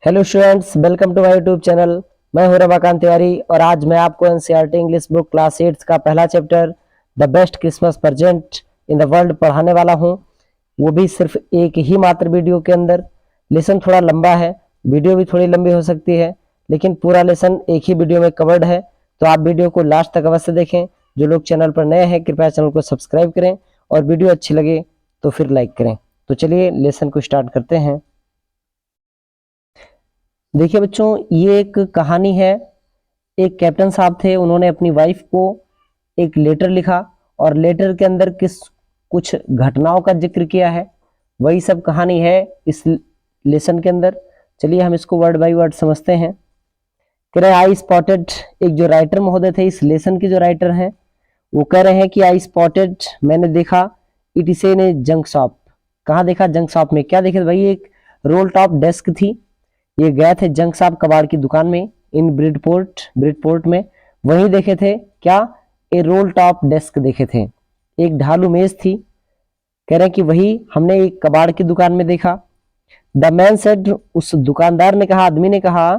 Hello students, welcome to my YouTube channel. मैं हूं रमाकांत तिवारी और आज मैं आपको एनसीईआरटी इंग्लिश बुक क्लास 8 का पहला chapter the best Christmas present in the world पढ़ाने वाला हूं, वो भी सिर्फ एक ही मात्र वीडियो के अंदर। लेसन थोड़ा लंबा है, वीडियो भी थोड़ी लंबी हो सकती है, लेकिन पूरा लेसन एक ही वीडियो में कवर्ड है, तो आप वीडियो को लास्ट तक अवश्य देखें। जो लोग चैनल पर नए हैं कृपया चैनल को सब्सक्राइब करें और वीडियो अच्छी लगे तो फिर लाइक करें। तो चलिए लेसन को स्टार्ट करते हैं। देखिए बच्चों, ये एक कहानी है। एक कैप्टन साहब थे, उन्होंने अपनी वाइफ को एक लेटर लिखा और लेटर के अंदर कुछ घटनाओं का जिक्र किया है। वही सब कहानी है इस लेसन के अंदर। चलिए हम इसको वर्ड बाय वर्ड समझते हैं। कह रहे आई स्पॉटेड, एक जो राइटर महोदय थे इस लेसन के जो राइटर हैं वो कह रहे हैं कि आई स्पॉटेड, मैंने देखा, it is in A junk shop. कहाँ देखा? जंक शॉप में। क्या देखे भाई? एक रोल टॉप डेस्क थी। ये गए थे जंक शॉप कबाड़ की दुकान में इन ब्रिडपोर्ट में। वहीं देखे थे क्या? ए रोल टॉप डेस्क देखे थे, एक ढालू मेज थी। कह रहे हैं कि वही हमने एक कबाड़ की दुकान में देखा। द मैन सेड, उस दुकानदार ने कहा, आदमी ने कहा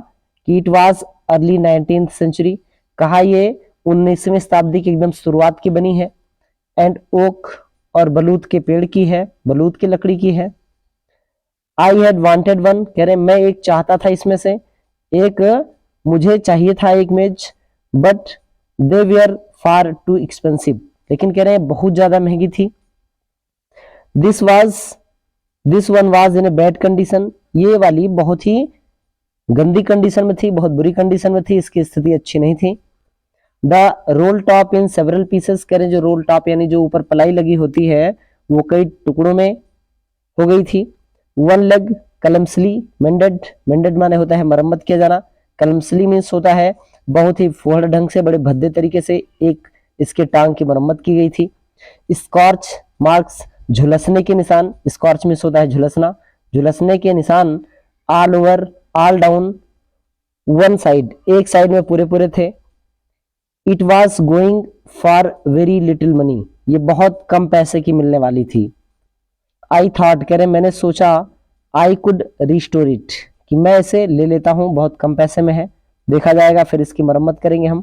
कि it was early 19th century, कहा ये 19वीं शताब्दी की एकदम शुरुआत की बनी है। एंड ओक, और बलूत के पेड़ की है, बलूत की लकड़ी की है। आई हैड वांटेड वन, कह रहे मैं एक चाहता था इसमें से एक, मुझे चाहिए था एक मेज। But they were far too expensive, लेकिन कह रहे हैं बहुत ज्यादा महंगी थी। This one was in a bad condition, ये वाली बहुत ही गंदी कंडीशन में थी, बहुत बुरी कंडीशन में थी, इसकी स्थिति अच्छी नहीं थी। The role top in several pieces, कह रहे जो रोल टॉप यानी जो ऊपर पलाई लगी होती है वो कई टुकड़ों में हो गई थी। वन लेग कलमसली मेंडेड माने होता है मरम्मत किया जाना। कलमसली मीन्स होता है बहुत ही फुहड़ ढंग से, बड़े भद्दे तरीके से एक इसके टांग की मरम्मत की गई थी। स्कॉर्च मार्क्स, झुलसने के निशान, स्कॉर्च मीन्स होता है झुलसना, झुलसने के निशान। All over, all down, one side, एक साइड में पूरे पूरे थे। It was going for very little money, ये बहुत कम पैसे की मिलने वाली थी। आई थॉट, कह रहे मैंने सोचा, आई कुड रिस्टोर इट, कि मैं इसे ले लेता हूं, बहुत कम पैसे में है, देखा जाएगा फिर इसकी मरम्मत करेंगे हम।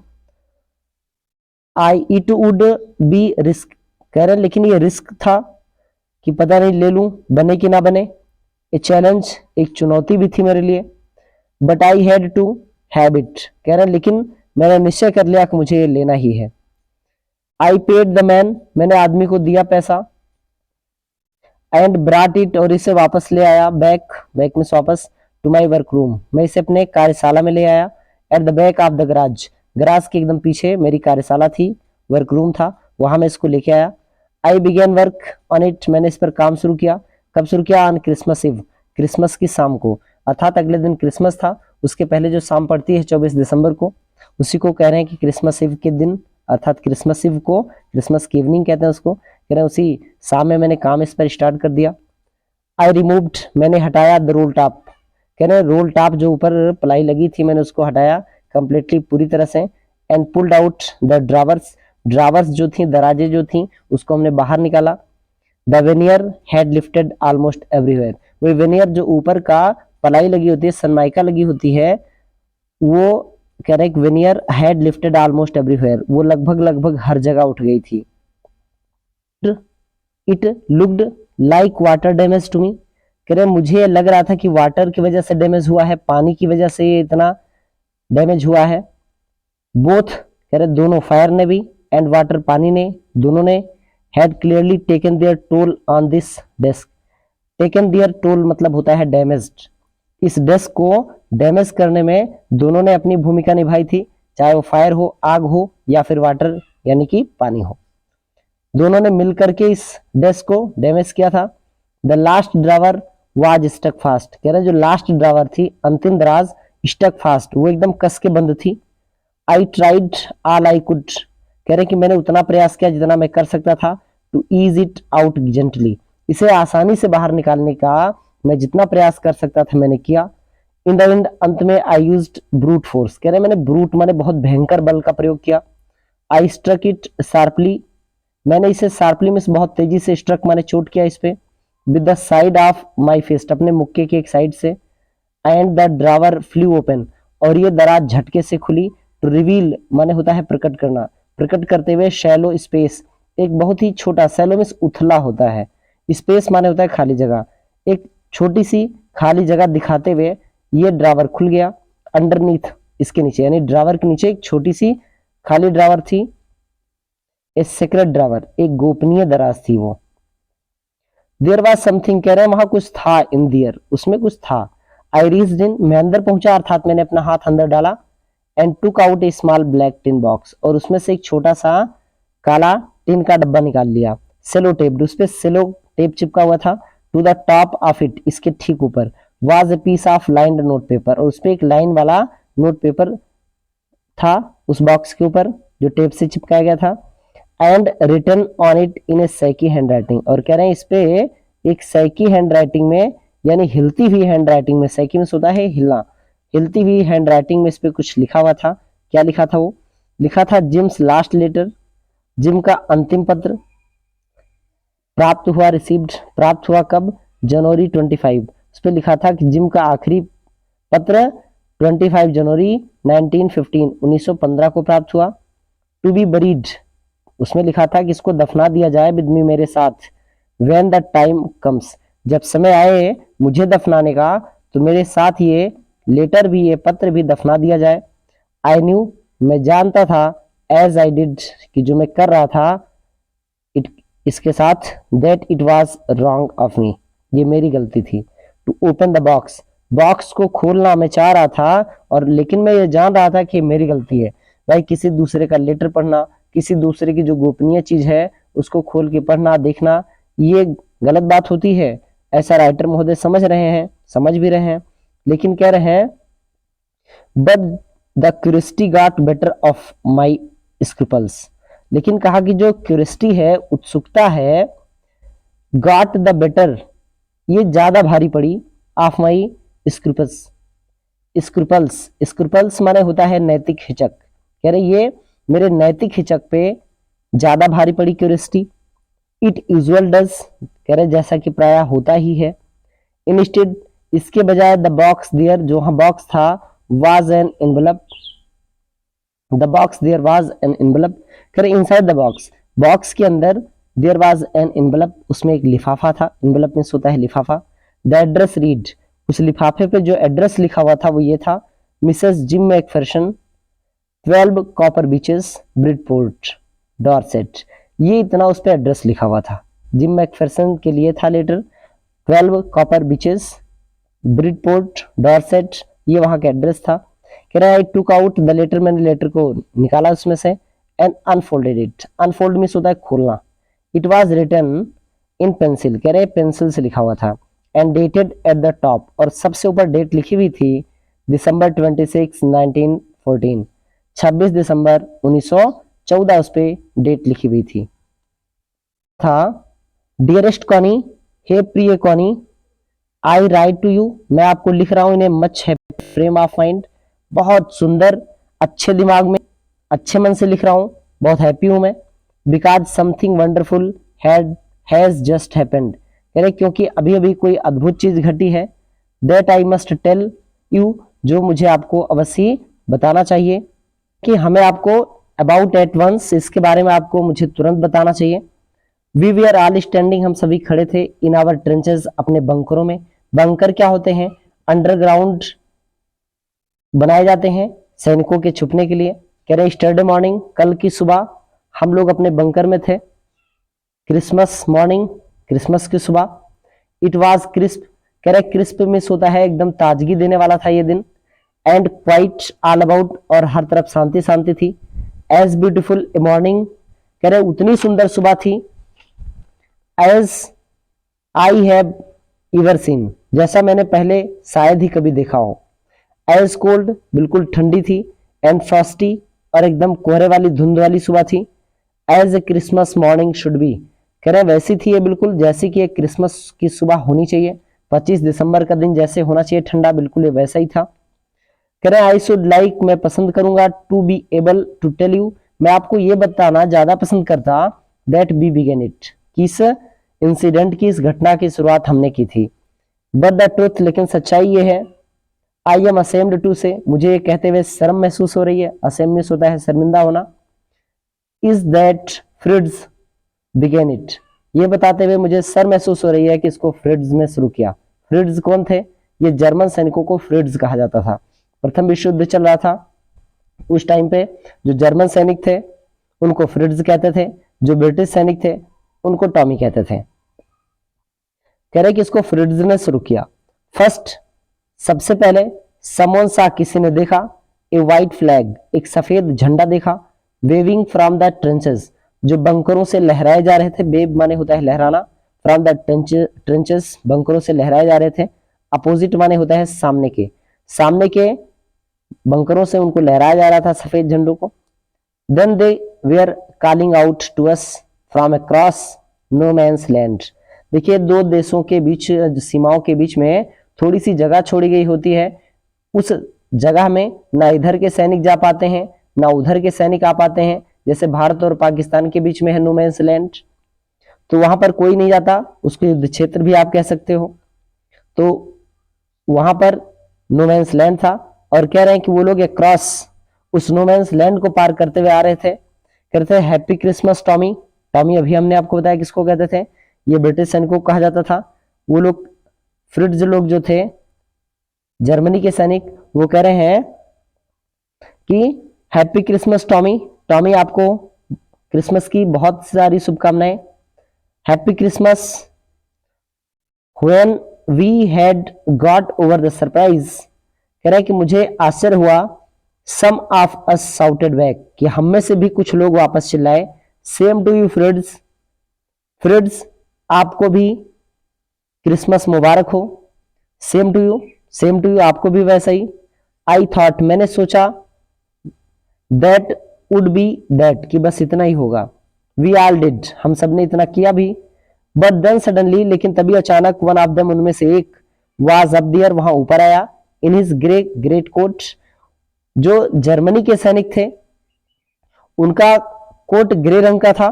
आई इट वुड बी रिस्क, कह रहे लेकिन ये रिस्क था कि पता नहीं ले लूं, बने कि ना बने। ए चैलेंज, एक चुनौती भी थी मेरे लिए। But I had to have it, कह रहे लेकिन मैंने निश्चय कर लिया कि मुझे ये लेना ही है। आई पेड द मैन, मैंने आदमी को दिया पैसा। एंड ब्राट इट, और इसे वापस ले आया, बैक में वापस, टू माई वर्क रूम, मैं इसे अपने कार्यशाला में ले आया। At the back of the garage, garage के एकदम पीछे मेरी कार्यशाला थी, वर्क रूम था, वहां मैं इसको लेके आया। आई बिगेन वर्क ऑन इट, मैंने इस पर काम शुरू किया। कब शुरू किया? ऑन क्रिसमस इव, क्रिसमस की शाम को, अर्थात अगले दिन क्रिसमस था, उसके पहले जो शाम पड़ती है 24 दिसंबर को, उसी को कह रहे हैं कि क्रिसमस इव के दिन, अर्थात क्रिसमस इव को क्रिसमस की इवनिंग कहते हैं उसको। कह रहे हैं उसी शाम में मैंने काम इस पर स्टार्ट कर दिया। आई रिमूव्ड, मैंने हटाया द रोल टॉप, कह रहे रोल टॉप जो ऊपर पलाई लगी थी मैंने उसको हटाया कंप्लीटली, पूरी तरह से। And pulled out the drawers, drawers जो थी, दराजे जो थी, उसको हमने बाहर निकाला। The vernier had lifted almost everywhere, वो वेनियर जो ऊपर का पलाई लगी होती है, सनमाइका लगी होती है, वो कह रहे veneer had lifted almost everywhere, वो लगभग हर जगह उठ गई थी। It looked like water damage to me, कह रहे मुझे लग रहा था कि वाटर की वजह से डैमेज हुआ है, पानी की वजह से ये इतना डैमेज हुआ है। बोथ, कह रहे दोनों, फायर ने भी एंड वाटर, पानी ने, दोनों ने, had clearly taken their toll on this desk, taken their toll मतलब होता है डैमेज्ड, इस डेस्क को डैमेज करने में दोनों ने अपनी भूमिका निभाई थी, चाहे वो फायर हो, आग हो, या फिर वाटर यानी कि पानी हो, दोनों ने मिलकर के इस डेस्क को डैमेज किया था। The last drawer was stuck fast, कह रहे जो लास्ट ड्रावर थी, अंतिम दराज, स्टक फास्ट, वो एकदम कस के बंद थी। I tried all I could, कह रहे कि मैंने उतना प्रयास किया जितना मैं कर सकता था, to ease it out gently, इसे आसानी से बाहर निकालने का मैं जितना प्रयास कर सकता था मैंने किया। इन द एंड, अंत में, आई यूज्ड ब्रूट फोर्स, कह रहे मैंने ब्रूट माने बहुत भयंकर बल का प्रयोग किया। आई स्ट्रक इट शार्पली, मैंने इसे शार्पली में बहुत तेजी से, स्ट्रक माने चोट किया इस पे, with the side of my fest, अपने मुक्के के एक साइड से। And the drawer flu open, और ये दराज झटके से खुली। टू रिवील माने होता है प्रकट करना, प्रकट करते हुए शैलो स्पेस, एक बहुत ही छोटा, शैलो में उथला होता है, स्पेस माने होता है खाली जगह, एक छोटी सी खाली जगह दिखाते हुए ये ड्रावर खुल गया। अंडरनीथ, इसके नीचे, यानी ड्रावर के नीचे एक छोटी सी खाली ड्रावर थी। ए सीक्रेट ड्रावर, एक गोपनीय दराज थी वो। देयर वाज समथिंग, कह रहे हैं वहां कुछ था, इन दियर, उसमें कुछ था। आई रीच्ड इन, मैं अंदर पहुंचा, अर्थात मैंने अपना हाथ अंदर डाला। And took out A small black tin box, और उसमें से एक छोटा सा काला टिन का डब्बा निकाल लिया। सेलो टेप, उस पे सेलो टेप चिपका हुआ था। To the top of it, इसके ठीक ऊपर, was a piece of lined note paper, और उस पे एक लाइन वाला नोट पेपर था उस बॉक्स के ऊपर जो टेप से चिपकाया गया था। And written on it in a shaky handwriting, और कह रहे हैं इस पे एक सैकी हैंड राइटिंग में, यानी हिलती हुई हैंड राइटिंग में, सैकी में होता है हिलना, हिलती हुई हैंड राइटिंग में इस पे कुछ लिखा हुआ था। क्या लिखा था वो? लिखा था जिम्स लास्ट लेटर, जिम का अंतिम पत्र प्राप्त हुआ, रिसीव्ड, प्राप्त हुआ कब? जनवरी 25। उस पर लिखा था कि जिम का आखिरी पत्र 25 जनवरी 1915 1915 को प्राप्त हुआ। टू बी बरीड, उसमें लिखा था कि इसको दफना दिया जाए विद मी, मेरे साथ। व्हेन द टाइम कम्स, जब समय आए मुझे दफनाने का तो मेरे साथ ये लेटर भी, ये पत्र भी दफना दिया जाए। आई न्यू, मैं जानता था, एज आई डिड, कि जो मैं कर रहा था, इट, इसके साथ, that it was wrong of me, ये मेरी गलती थी। To open the box, box को खोलना मैं चाह रहा था, और लेकिन मैं ये जान रहा था कि मेरी गलती है। भाई किसी दूसरे का लेटर पढ़ना, किसी दूसरे की जो गोपनीय चीज है उसको खोल के पढ़ना देखना, ये गलत बात होती है, ऐसा राइटर महोदय समझ रहे हैं, समझ भी रहे हैं, लेकिन कह रहे हैं but the curiosity got better of my scruples, लेकिन कहा कि जो क्यूरियोसिटी है, उत्सुकता है, गॉट द बेटर, ये ज्यादा भारी पड़ी, of my scruples, scruples, scruples माने होता है नैतिक हिचक, कह रहे ये मेरे नैतिक हिचक पे ज्यादा भारी पड़ी क्यूरियोसिटी। इट यूजुअल डज, कह रहे जैसा कि प्राय होता ही है। इंस्टेड, इसके बजाय, द बॉक्स देयर, जो वहां बॉक्स था, was an envelope, the box there was an envelope, कह रहे इनसाइड द बॉक्स, बॉक्स के अंदर, देयर वाज एन एनवलप, उसमें एक लिफाफा था, एनवलप में होता है लिफाफा। द एड्रेस रीड, उस लिफाफे पे जो एड्रेस लिखा हुआ था वो ये था, Mrs Jim McPherson, 12 Copper Beeches, Bridport, Dorset, ये इतना उस पर एड्रेस लिखा हुआ था। जिम मैकफेरसन के लिए था letter, 12 Copper Beeches, Bridport, Dorset, ये वहां का एड्रेस था। कह रहा है I took out the letter, मैंने लेटर को निकाला उसमें से, एंड अनफोल्डेड इट, अनफोल्ड में होता है खोलना। It was written in pencil, कह रहे पेंसिल से लिखा हुआ था, and dated at the top, और सबसे ऊपर डेट लिखी हुई थी, दिसंबर 26 1914, 26 दिसंबर 1914 उस पे डेट लिखी हुई थी। था डियरेस्ट कॉनी, हे प्रिय Connie, I write to you, मैं आपको लिख रहा हूं in a much happy frame of mind, बहुत सुंदर, अच्छे दिमाग में, अच्छे मन से लिख रहा हूं, बहुत हैप्पी हूं मैं। Because something wonderful has just happened, कह रहे क्योंकि अभी अभी कोई अद्भुत चीज घटी है। That I must tell you, जो मुझे आपको अवश्य बताना चाहिए, कि हमें आपको अबाउट एट वंस, इसके बारे में आपको मुझे तुरंत बताना चाहिए। We we are all standing, हम सभी खड़े थे, इन आवर ट्रेंचेस, अपने बंकरों में। बंकर क्या होते हैं? अंडरग्राउंड बनाए जाते हैं सैनिकों के छुपने के लिए। कह रहे स्टरडे मॉर्निंग, कल की सुबह हम लोग अपने बंकर में थे। क्रिसमस मॉर्निंग, क्रिसमस की सुबह। इट वाज क्रिस्प, कह रहे क्रिस्प मिस होता है एकदम ताजगी देने वाला था ये दिन। एंड क्वाइट ऑल अबाउट, और हर तरफ शांति शांति थी। एज ब्यूटिफुल ए मॉर्निंग, कह रहे उतनी सुंदर सुबह थी। As I have ever seen, जैसा मैंने पहले शायद ही कभी देखा हो। एज कोल्ड, बिल्कुल ठंडी थी। एंड फ्रॉस्टी, और एकदम कोहरे वाली धुंध वाली सुबह थी। As a Christmas morning should be, कह रहे वैसी थी ये बिल्कुल जैसी कि एक क्रिसमस की सुबह होनी चाहिए। 25 दिसंबर का दिन जैसे होना चाहिए ठंडा, बिल्कुल ये वैसा ही था। कह रहे आई शुड लाइक, मैं पसंद करूंगा, to be able to tell you, मैं आपको ये बताना ज्यादा पसंद करता, दैट बी बिगेन इट, किस इंसिडेंट की, इस घटना की शुरुआत हमने की थी। बट द ट्रुथ, लेकिन सच्चाई ये है, आई एम असेम्ड टू से, मुझे ये कहते हुए शर्म महसूस हो रही है। असेम मीन्स होता है शर्मिंदा होना। Is that Fritz began it, ये बताते हुए मुझे शर्म महसूस हो रही है कि इसको फ्रिड्स ने शुरू किया। फ्रिड्स कौन थे? ये जर्मन सैनिकों को फ्रिड्स कहा जाता था। प्रथम विश्व युद्ध चल रहा था उस टाइम पे, जो जर्मन सैनिक थे उनको फ्रिड्स कहते थे, जो ब्रिटिश सैनिक थे उनको टॉमी कहते थे। कह रहे कि इसको फ्रिड्स ने शुरू किया। फर्स्ट, सबसे पहले, समवन सा, किसी ने देखा, ए व्हाइट फ्लैग, एक सफेद झंडा देखा, वेविंग फ्रॉम द ट्रेंचेस, जो बंकरों से लहराए जा रहे थे। वेव माने होता है लहराना, फ्रॉम द ट्रेंचेस, बंकरों से लहराए जा रहे थे। अपोजिट माने होता है सामने के, सामने के बंकरों से उनको लहराया जा रहा था सफेद झंडों को। Then they were calling out to us from across no man's land. देखिए, दो देशों के बीच, सीमाओं के बीच में थोड़ी सी जगह छोड़ी गई होती है। उस जगह में ना इधर के सैनिक जा पाते हैं ना उधर के सैनिक आ पाते हैं। जैसे भारत और पाकिस्तान के बीच में है नो मैंस लैंड, तो वहां पर कोई नहीं जाता, उसको युद्ध क्षेत्र भी आप कह सकते हो। तो वहां पर नो मैंस लैंड था, और कह रहे हैं कि वो लोग क्रॉस उस नो मैंस लैंड को पार करते हुए आ रहे थे। कहते हैं हैप्पी क्रिसमस टॉमी। टॉमी अभी हमने आपको बताया किसको कहते थे, ये ब्रिटिश सैनिकों को कहा जाता था। वो लोग फ्रिड्स लोग जो थे जर्मनी के सैनिक, वो कह रहे हैं कि हैप्पी क्रिसमस टॉमी, टॉमी आपको क्रिसमस की बहुत सारी शुभकामनाएं। Happy Christmas. When we had got over the surprise, कह रहे हैं कि मुझे आश्चर्य हुआ, some of us shouted back, कि हम में से भी कुछ लोग वापस चिल्लाए, same to you Fritz, Fritz आपको भी क्रिसमस मुबारक हो। Same to you, same to you आपको भी वैसा ही। आई थॉट, मैंने सोचा, दैट वुड बी दैट, कि बस इतना ही होगा। वी ऑल डिड, हम सब ने इतना किया भी। बट देन सडनली, लेकिन तभी अचानक, वन ऑफ देम, उनमें से एक, वाज अप देयर, वहां ऊपर आया, इन हिज ग्रेट कोट, जो जर्मनी के सैनिक थे उनका कोट ग्रे रंग का था।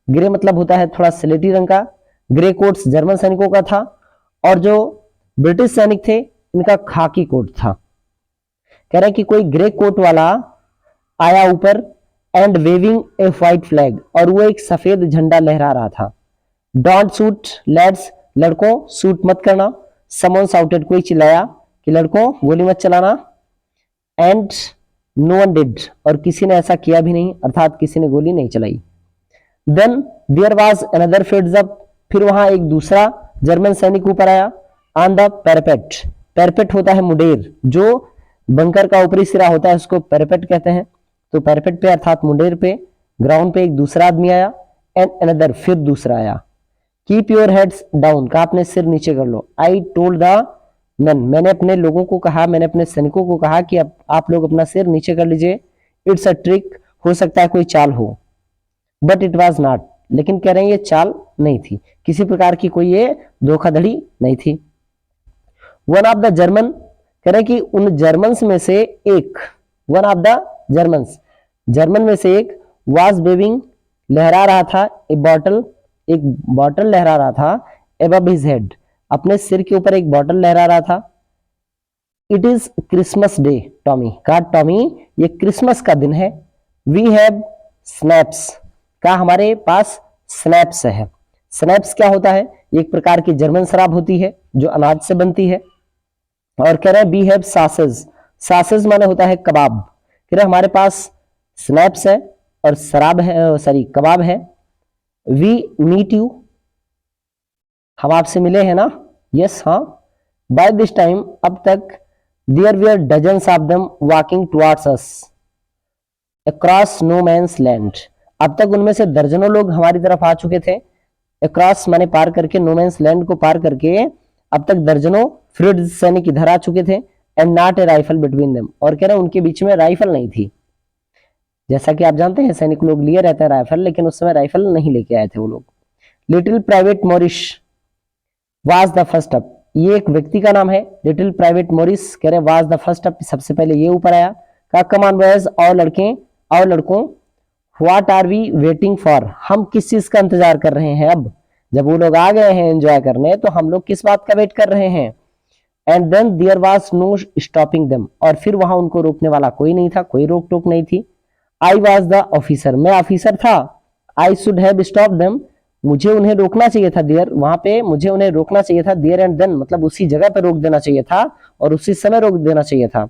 ग्रे मतलब होता है थोड़ा स्लेटी रंग का। ग्रे कोट जर्मन सैनिकों का था, और जो ब्रिटिश सैनिक थे इनका खाकी कोट था। कह रहे हैं कि कोई ग्रे कोट वाला आया ऊपर, and waving a white flag, और वो एक सफेद झंडा लहरा रहा था। डोंट शूट लेट्स, लड़कों शूट मत करना। समवन शाउटेड, कोई चिल्लाया कि लड़कों गोली मत चलाना। एंड नो वन डिड, और किसी ने ऐसा किया भी नहीं, अर्थात किसी ने गोली नहीं चलाई। Then there was another Fritz up, फिर वहां एक दूसरा जर्मन सैनिक ऊपर आया। ऑन द पैरापेट, पैरापेट होता है मुंडेर, जो बंकर का ऊपरी सिरा होता है उसको पैरापेट कहते हैं। तो पैरापेट पे अर्थात मुंडेर पे, ग्राउंड पे एक दूसरा आदमी आया। एंड अनदर, फिर दूसरा आया। कीप योर हेड्स डाउन, का अपने सिर नीचे कर लो। आई टोल्ड द मैन, मैंने अपने लोगों को कहा, मैंने अपने सैनिकों को कहा कि आप लोग अपना सिर नीचे कर लीजिए। इट्स अ ट्रिक, हो सकता है कोई चाल हो। बट इट वॉज नॉट, लेकिन कह रहे हैं ये चाल नहीं थी, किसी प्रकार की कोई ये धोखाधड़ी नहीं थी। वन ऑफ द जर्मन, कह रहे कि उन जर्मन्स में से एक, one of the Germans, German में से एक, वाज वेविंग, लहरा रहा था, ए बॉटल, एक बॉटल लहरा रहा था, अबव हिज हेड, अपने सिर के ऊपर एक बॉटल लहरा रहा था। It is Christmas day Tommy, कहा टॉमी ये क्रिसमस का दिन है। वी हैव स्नैप्स, का हमारे पास स्नैप्स है। स्नैप्स क्या होता है? एक प्रकार की जर्मन शराब होती है जो अनाज से बनती है। और कह रहे हैं वी हैव सासेज, सासेज माने होता है कबाब। कह रहे हमारे पास स्नैप्स है और शराब है, सॉरी कबाब है। वी मीट यू, हम आपसे मिले हैं ना? यस, हाँ। बाय दिस टाइम, अब तक, there were dozens of them walking towards us across no man's land, अब तक उनमें से दर्जनों लोग हमारी तरफ आ चुके थे। अक्रॉस माने पार करके, नो मैंस लैंड को पार करके अब तक दर्जनों फ्रिड्स सैनिक इधर आ चुके थे। And not a rifle between them, और कह रहे हैं उनके बीच में राइफल नहीं थी। जैसा कि आप जानते हैं सैनिक लोग लिए रहते हैं राइफल, लेकिन उस समय राइफल नहीं लेके आए थे वो लोग। Little private Morris was the first up, ये एक व्यक्ति का नाम है, लिटिल प्राइवेट मॉरिस। कह रहे वाज द फर्स्ट अप, सबसे पहले ये ऊपर आया। कहा कम ऑन बॉयज, और लड़के और लड़कों, what are we waiting for, हम किस चीज का इंतजार कर रहे हैं? अब जब वो लोग आ गए हैं एंजॉय करने, तो हम लोग किस बात का वेट कर रहे हैं? And then there was no stopping them, और फिर वहां उनको रोकने वाला कोई नहीं था, कोई रोक टोक नहीं थी। आई वॉज द ऑफिसर, मैं ऑफिसर था। I should have stop them, मुझे उन्हें रोकना चाहिए था। देयर, वहां पे मुझे उन्हें रोकना चाहिए था। देयर एंड देन मतलब उसी जगह पे रोक देना चाहिए था और उसी समय रोक देना चाहिए था।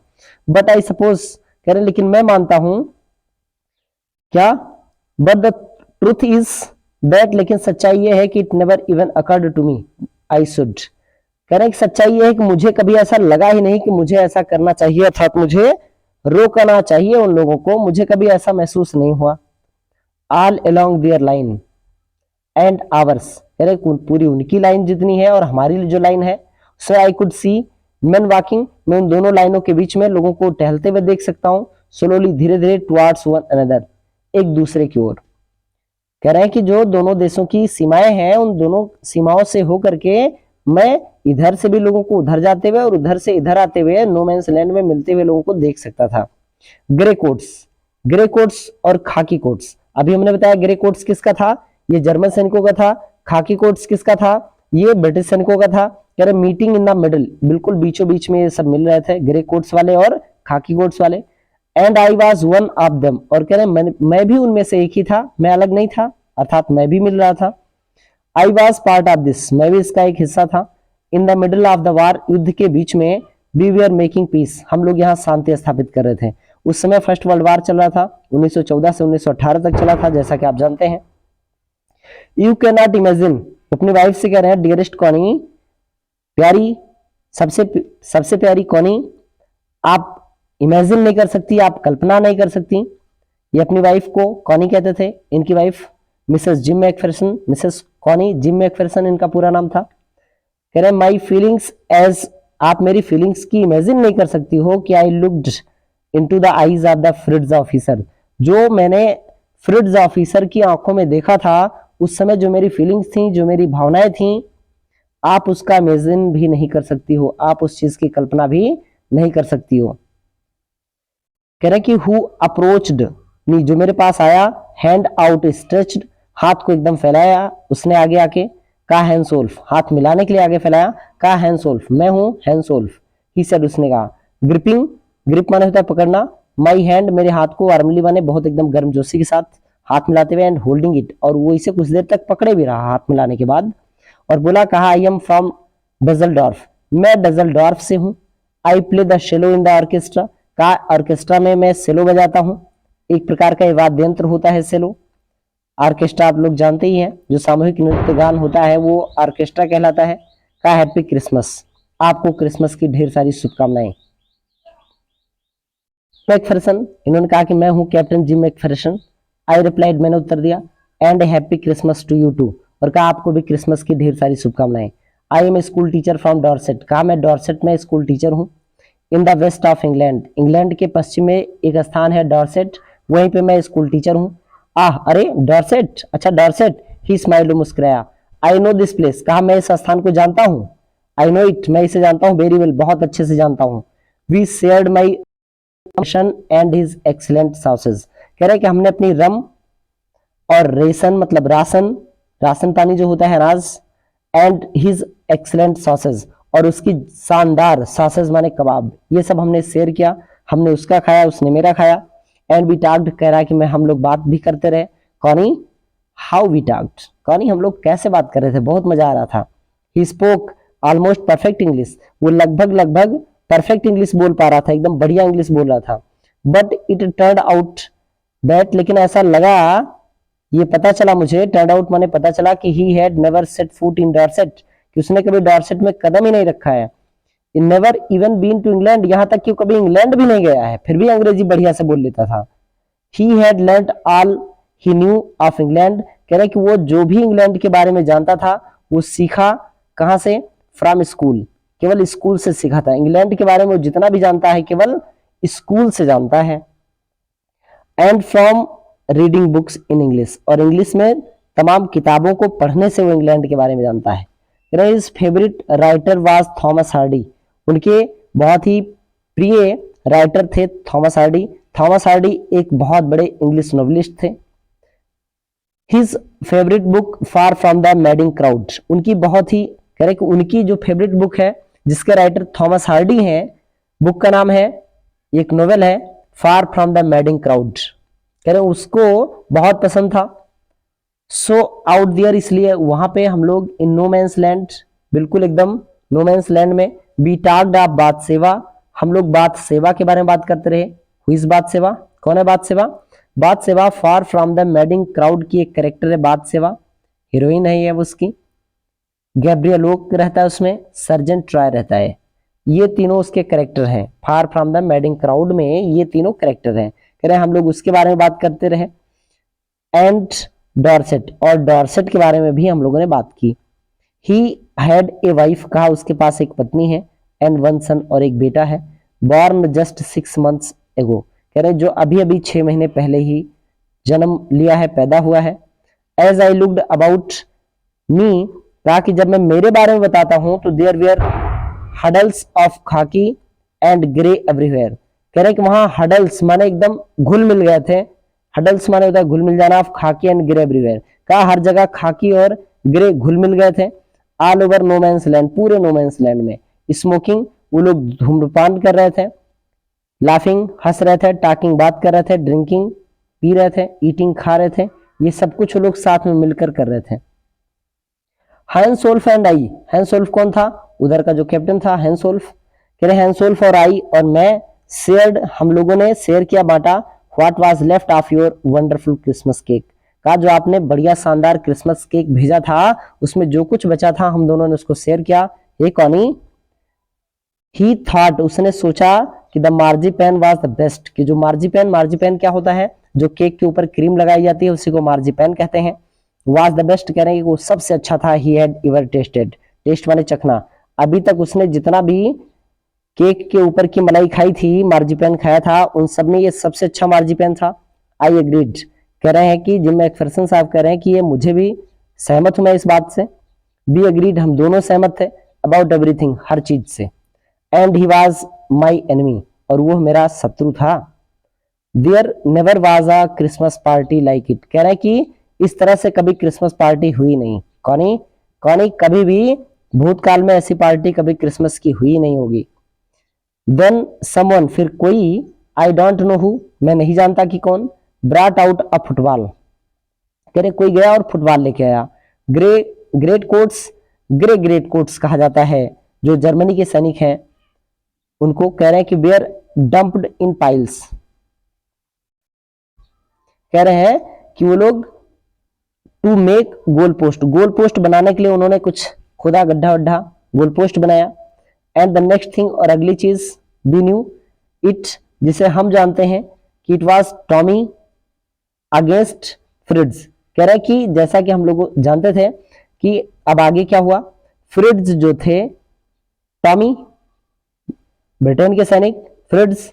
बट आई सपोज, कह रहे लेकिन मैं मानता हूं क्या, but the truth is that, लेकिन सच्चाई ये है कि it never even occurred to me I should, कह रहे हैं कि सच्चाई ये है कि मुझे कभी ऐसा लगा ही नहीं कि मुझे ऐसा करना चाहिए, अर्थात मुझे रोकना चाहिए उन लोगों को, मुझे कभी ऐसा महसूस नहीं हुआ। All along their line and ours, कह रहे पूरी उनकी लाइन जितनी है और हमारी जो लाइन है। So I could see men walking, मैं उन दोनों लाइनों के बीच में लोगों को टहलते हुए देख सकता हूँ। स्लोली, धीरे धीरे, टुवार्ड्स वन अनदर, एक दूसरे की ओर। कह रहे हैं कि जो दोनों देशों की सीमाएं हैं उन दोनों सीमाओं से होकर के मैं इधर से भी लोगों को उधर जाते हुए और उधर से इधर आते हुए नो मैंस लैंड में मिलते हुए लोगों को देख सकता था। ग्रे कोट्स, ग्रे कोट्स और खाकी कोट्स, अभी हमने बताया ग्रे कोट्स किसका था, ये जर्मन सैनिकों का था। खाकी कोट्स किसका था, ये ब्रिटिश सैनिकों का था। कह रहे मीटिंग इन द मिडल, बिल्कुल बीचों बीच में ये सब मिल रहे थे, ग्रे कोट्स वाले और खाकी कोट्स वाले। And I was one of them, और कह रहे मैं भी उनमें से एक ही था, मैं अलग नहीं था, अर्थात मैं भी मिल रहा था। I was part of this, मैं भी इसका एक हिस्सा था। In the middle of the war, युद्ध के बीच में, we we are making peace, हम लोग यहाँ शांति स्थापित कर रहे थे। उस समय फर्स्ट वर्ल्ड वार चल रहा था, 1914 से 1918 तक चला था, जैसा कि आप जानते हैं। यू कैन नॉट इमेजिन, अपनी वाइफ से कह रहे हैं डियरेस्ट कॉनी, प्यारी, सबसे प्यारी कॉनी, आप इमेजिन नहीं कर सकती, आप कल्पना नहीं कर सकती। ये अपनी वाइफ को कॉनी कहते थे, इनकी wife Mrs Jim McPherson, Mrs Connie Jim McPherson इनका पूरा नाम था। कह रहे माई फीलिंग्स एज, आप मेरी फीलिंग्स की इमेजिन नहीं कर सकती हो कि I looked into the eyes of the Fritz officer, जो मैंने फ्रिट्ज ऑफिसर की आंखों में देखा था, उस समय जो मेरी फीलिंग्स थी, जो मेरी भावनाएं थी, आप उसका इमेजिन भी नहीं कर सकती हो, आप उस चीज की कल्पना भी नहीं कर सकती हो। कह रहे कि हु अप्रोच्ड मी, जो मेरे पास आया, हैंड आउट स्ट्रेच्ड, हाथ को एकदम फैलाया उसने आगे आके, का हैंडसोल्फ, हाथ मिलाने के लिए आगे फैलाया, का हैंडसोल्फ, मैं हूं हैंडसोल्फ, ही सेड, उसने कहा। ग्रिपिंग, ग्रिप माने होता है पकड़ना, माई हैंड, मेरे हाथ को, वार्मली माने बहुत एकदम गर्मजोशी के साथ हाथ मिलाते हुए, एंड होल्डिंग इट, और वो इसे कुछ देर तक पकड़े भी रहा हाथ मिलाने के बाद, और बोला, कहा आई एम फ्रॉम डजलडॉर्फ, मैं डजलडॉर्फ से हूं। I play the shallow in the orchestra, का ऑर्केस्ट्रा में मैं सेलो बजाता हूं, एक प्रकार का वाद्य यंत्र होता है सेलो। ऑर्केस्ट्रा आप लोग जानते ही हैं, जो सामूहिक नृत्य गान होता है वो ऑर्केस्ट्रा कहलाता है। का हैप्पी क्रिसमस, आपको क्रिसमस की ढेर सारी शुभकामनाएं। मैकफेरसन, इन्होंने कहा कि मैं हूं Captain Jim McPherson. I replied, मैंने उत्तर दिया, and happy Christmas to you too, और कहा आपको भी क्रिसमस की ढेर सारी शुभकामनाएं। I am school teacher from Dorset, कहा मैं डॉर्सेट में स्कूल टीचर हूं। In the west of England, England के पश्चिम में एक स्थान है डॉर्सेट, वहीं पे मैं स्कूल टीचर हूं। आह, अरे डॉर्सेट, अच्छा डॉर्सेट, ही स्माइल्ड, मुस्कुराया। आई नो दिस प्लेस, कहा मैं इस स्थान को जानता हूं। आई नो इट, मैं इसे जानता हूं, वेरी वेल, बहुत अच्छे से जानता हूं। We shared my and his excellent sausage, कह रहे कि हमने अपनी रम और रेशन मतलब राशन, राशन पानी जो होता है अनाज, एंड हिज एक्सीलेंट सॉसेज, और उसकी शानदार सॉसेज माने कबाब, ये सब हमने शेयर किया, हमने उसका खाया, उसने मेरा खाया। एंड वी टॉक्ड, कह रहा है कि मैं हम लोग बात भी करते रहे। Connie, how we talked, Connie हम लोग कैसे बात कर रहे थे, बहुत मजा आ रहा था। He spoke almost perfect English, वो लगभग परफेक्ट इंग्लिश बोल पा रहा था, एकदम बढ़िया इंग्लिश बोल रहा था। But it turn out that, लेकिन ऐसा लगा, ये पता चला मुझे, टर्न आउट माने पता चला कि he had never set foot in Dorset, कि उसने कभी डॉर्सेट में कदम ही नहीं रखा है। Never even been to England, यहां तक कि कभी इंग्लैंड भी नहीं गया है, फिर भी अंग्रेजी बढ़िया से बोल लेता था। He had learned all he new of England, कह रहे कि वो जो भी इंग्लैंड के बारे में जानता था वो सीखा कहां से, फ्रॉम स्कूल, केवल स्कूल से सीखा था। इंग्लैंड के बारे में वो जितना भी जानता है केवल स्कूल से जानता है। And from reading books in English, और इंग्लिश में तमाम किताबों को पढ़ने से वो इंग्लैंड के बारे में जानता है। His favourite writer was Thomas Hardy, उनके बहुत ही प्रिय राइटर थे थॉमस हार्डी। थॉमस हार्डी एक बहुत बड़े इंग्लिश नॉवेलिस्ट थे। His favourite book far from the madding crowd, उनकी बहुत ही, कह रहे कि उनकी जो फेवरेट बुक है जिसके राइटर थॉमस हार्डी हैं। बुक का नाम है, एक नोवेल है, far from the madding crowd. कह रहे उसको बहुत पसंद था। सो आउट दियर, इसलिए वहां पे हम लोग इन नो मैंस लैंड, बिल्कुल एकदम नो मैंस लैंड में, बी टाक्ड ऑफ बात सेवा, हम लोग बात सेवा के बारे में बात करते रहे। हुई इज बात सेवा, कौन है बात सेवा? बात सेवा far from the madding crowd की एक कैरेक्टर है बात सेवा, हीरोइन है ये उसकी। गैब्रियल ओक रहता है उसमें, सर्जेंट ट्रॉय रहता है। ये तीनों उसके कैरेक्टर हैं। Far from the madding crowd में ये तीनों कैरेक्टर हैं। कह रहे हैं हम लोग उसके बारे में बात करते रहे। एंड डॉर्सेट, और डॉर्सेट के बारे में भी हम लोगों ने बात की। ही हैड ए वाइफ, कहा उसके पास एक पत्नी है, एंड वन सन, और एक बेटा है, बॉर्न जस्ट 6 months एगो, कह रहे जो अभी अभी 6 महीने पहले ही जन्म लिया है, पैदा हुआ है। As I looked about me, कहा कि जब मैं मेरे बारे में बताता हूं तो देयर वेयर हडल्स ऑफ खाकी एंड ग्रे एवरीवेयर, कह रहे कि वहां हडल्स माने एकदम घुल मिल गए थे। हडल्स माने होता है घुल मिल जाना, ऑफ खाकी एंड ग्रे एवरीवेयर, कहा हर जगह खाकी और ग्रे घुल मिल गए थे। All over no man's land, पूरे नो मैंस लैंड में। स्मोकिंग, वो लोग धूम्रपान कर रहे थे। लाफिंग, हंस रहे थे। टॉकिंग, बात कर रहे थे। ड्रिंकिंग, पी रहे थे। ईटिंग, खा रहे थे। ये सब कुछ वो लोग साथ में मिलकर कर रहे थे। हैंसोल्फ एंड आई, हैंसोल्फ कौन था? उधर का जो कैप्टन था हैंसोल्फ। कह रहे हैंसोल्फ और आई और मैं शेयर्ड, हम लोगों ने शेयर किया, बांटा, what was left of your wonderful Christmas cake, का जो आपने बढ़िया शानदार क्रिसमस केक भेजा था उसमें जो कुछ बचा था हम दोनों ने उसको शेयर किया। ये कौनी? ही थॉट, उसने सोचा कि द मार्जिपैन वाज द बेस्ट, कि जो मार्जिपैन, मार्जिपैन क्या होता है? जो केक के ऊपर क्रीम लगाई जाती है उसी को मार्जिपैन कहते हैं। वाज द बेस्ट, कह रहे हैं कि वो सबसे अच्छा था। He had ever tasted, taste माने चखना, अभी तक उसने जितना भी केक के ऊपर की मलाई खाई थी, मार्जिपैन खाया था, उन सब में ये सबसे अच्छा मार्जिपैन था। आई एग्रीड, कह रहे हैं कि जिम मैकफेरसन साहब कह रहे हैं कि ये मुझे भी सहमत हूं मैं इस बात से। बी एग्रीड, हम दोनों सहमत थे। अबाउट एवरीथिंग, हर चीज से। And he was my enemy, और वो मेरा शत्रु था। There never was a Christmas party like it, कह रहे हैं कि इस तरह से कभी क्रिसमस पार्टी हुई नहीं। कौनी? कौनी? कभी भी भूतकाल में ऐसी पार्टी कभी क्रिसमस की हुई नहीं होगी। देन समवन, फिर कोई, आई डोंट नो हु, मैं नहीं जानता कि कौन, ब्रॉट आउट अ फुटबॉल, कह रहे कोई गया और फुटबॉल लेके आया। Grey great quotes, grey great quotes कहा जाता है जो जर्मनी के सैनिक हैं उनको, कह रहे हैं कि वेयर डंप्ड इन पाइल्स, कह रहे हैं कि वो लोग to make goal post, goal post बनाने के लिए उन्होंने कुछ खुदा, गड्ढा वड्ढा, गोल पोस्ट बनाया। एंड द नेक्स्ट थिंग, और अगली चीज, बी न्यू इट, जिसे हम जानते हैं कि इट वाज टॉमी अगेंस्ट फ्रिड्स, कह रहे हैं कि जैसा कि हम लोग जानते थे कि अब आगे क्या हुआ। फ्रिड्स जो थे, टॉमी ब्रिटेन के सैनिक, फ्रिड्स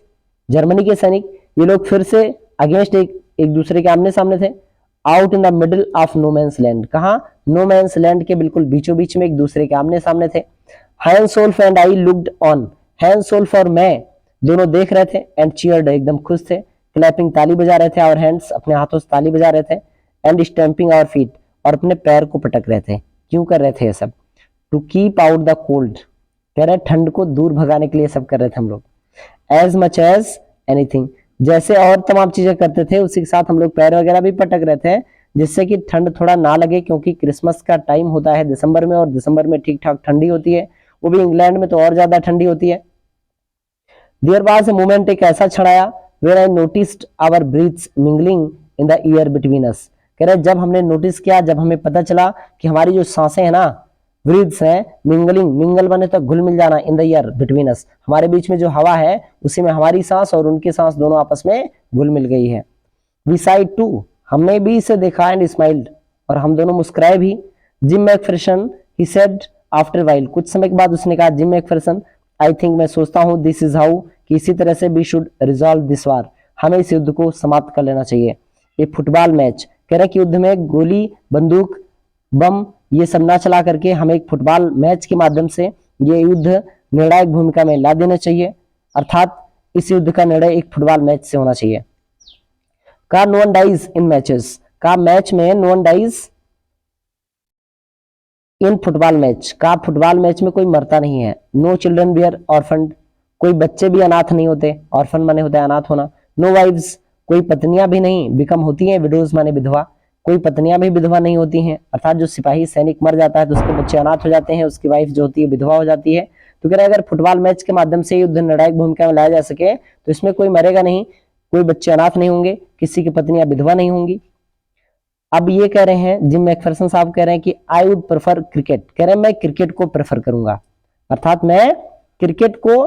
जर्मनी के सैनिक, ये लोग फिर से अगेंस्ट एक दूसरे के आमने सामने थे। Out in the middle of no man's land, कहा? नो मैंस लैंड के बिल्कुल बीचों बीच में एक दूसरे के आमने सामने थे। हैंसोल्फ एंड आई लुक्ड ऑन, हैंसोल्फ और मैं दोनों देख रहे थे। एंड चीयर्ड, एकदम खुश थे। क्लैपिंग, ताली बजा रहे थे। और हैंड्स, अपने हाथों से ताली बजा रहे थे। एंड स्टैंपिंग आवर फीट, और अपने पैर को पटक रहे थे। क्यों कर रहे थे ये सब? To keep out the cold, कह रहे ठंड को दूर भगाने के लिए सब कर रहे थे हम लोग। एज मच एज एनीथिंग, जैसे और तमाम चीजें करते थे उसी के साथ हम लोग पैर वगैरह भी पटक रहे थे, जिससे कि ठंड थोड़ा ना लगे, क्योंकि क्रिसमस का टाइम होता है दिसंबर में, और दिसंबर में ठीक ठाक ठंडी होती है, वो भी इंग्लैंड में तो और ज्यादा ठंडी होती है। देयर वाज ए मोमेंट, एक ऐसा क्षण आया, where I noticed our breaths mingling in the air between us, कह रहे जब हमने नोटिस किया, जब हमें पता चला कि हमारी जो सांसें हैं ना, ब्रीथ्स हैं, मिंगलिंग, मिंगल बने तो घुल मिल जाना, इन द एयर बिटवीन अस, हमारे बीच में जो हवा है उसी में हमारी सांस और उनकी सांस दोनों आपस में घुल मिल गई है। वी साइड टू, हमने भी इसे देखा, एंड स्माइल्ड, और हम दोनों मुस्कुराए भी। Jim McPherson, he said after while, कुछ समय के बाद उसने कहा, जिम मैकफेरसन, आई थिंक, मैं सोचता हूं, दिस इज हाउ, कि इसी तरह से we should resolve this war, हमें इस युद्ध को समाप्त कर लेना चाहिए। ये फुटबॉल मैच, कह रहे कि युद्ध में गोली, बंदूक, बम, ये सब ना चला करके हमें एक फुटबॉल मैच के माध्यम से ये युद्ध निर्णायक भूमिका में ला देना चाहिए, अर्थात इस युद्ध का निर्णय एक फुटबॉल मैच से होना चाहिए। का no one dies in matches, का मैच में no one dies in football match का, फुटबॉल मैच में कोई मरता नहीं है। नो चिल्ड्रन बियर ऑर्फन, कोई बच्चे भी अनाथ नहीं होते। ऑर्फन माने होता है अनाथ होना। नो वाइव्स, कोई पत्नियां भी नहीं बिकम होती हैं। विडोज माने विधवा, कोई पत्नियां भी विधवा नहीं होती हैं। अर्थात जो सिपाही सैनिक मर जाता है तो उसके बच्चे अनाथ हो जाते हैं, उसकी वाइफ जो होती है विधवा हो जाती है। तो कह रहे अगर फुटबॉल मैच के माध्यम से युद्ध निर्णायक भूमिका में लाया जा सके तो इसमें कोई मरेगा नहीं, कोई बच्चे अनाथ नहीं होंगे, किसी की पत्नियां विधवा नहीं होंगी। अब ये कह रहे हैं, जिम मैकफरसन साहब कह रहे हैं कि आई वुड प्रेफर क्रिकेट, कह रहे हैं मैं क्रिकेट को प्रेफर करूंगा, अर्थात मैं क्रिकेट को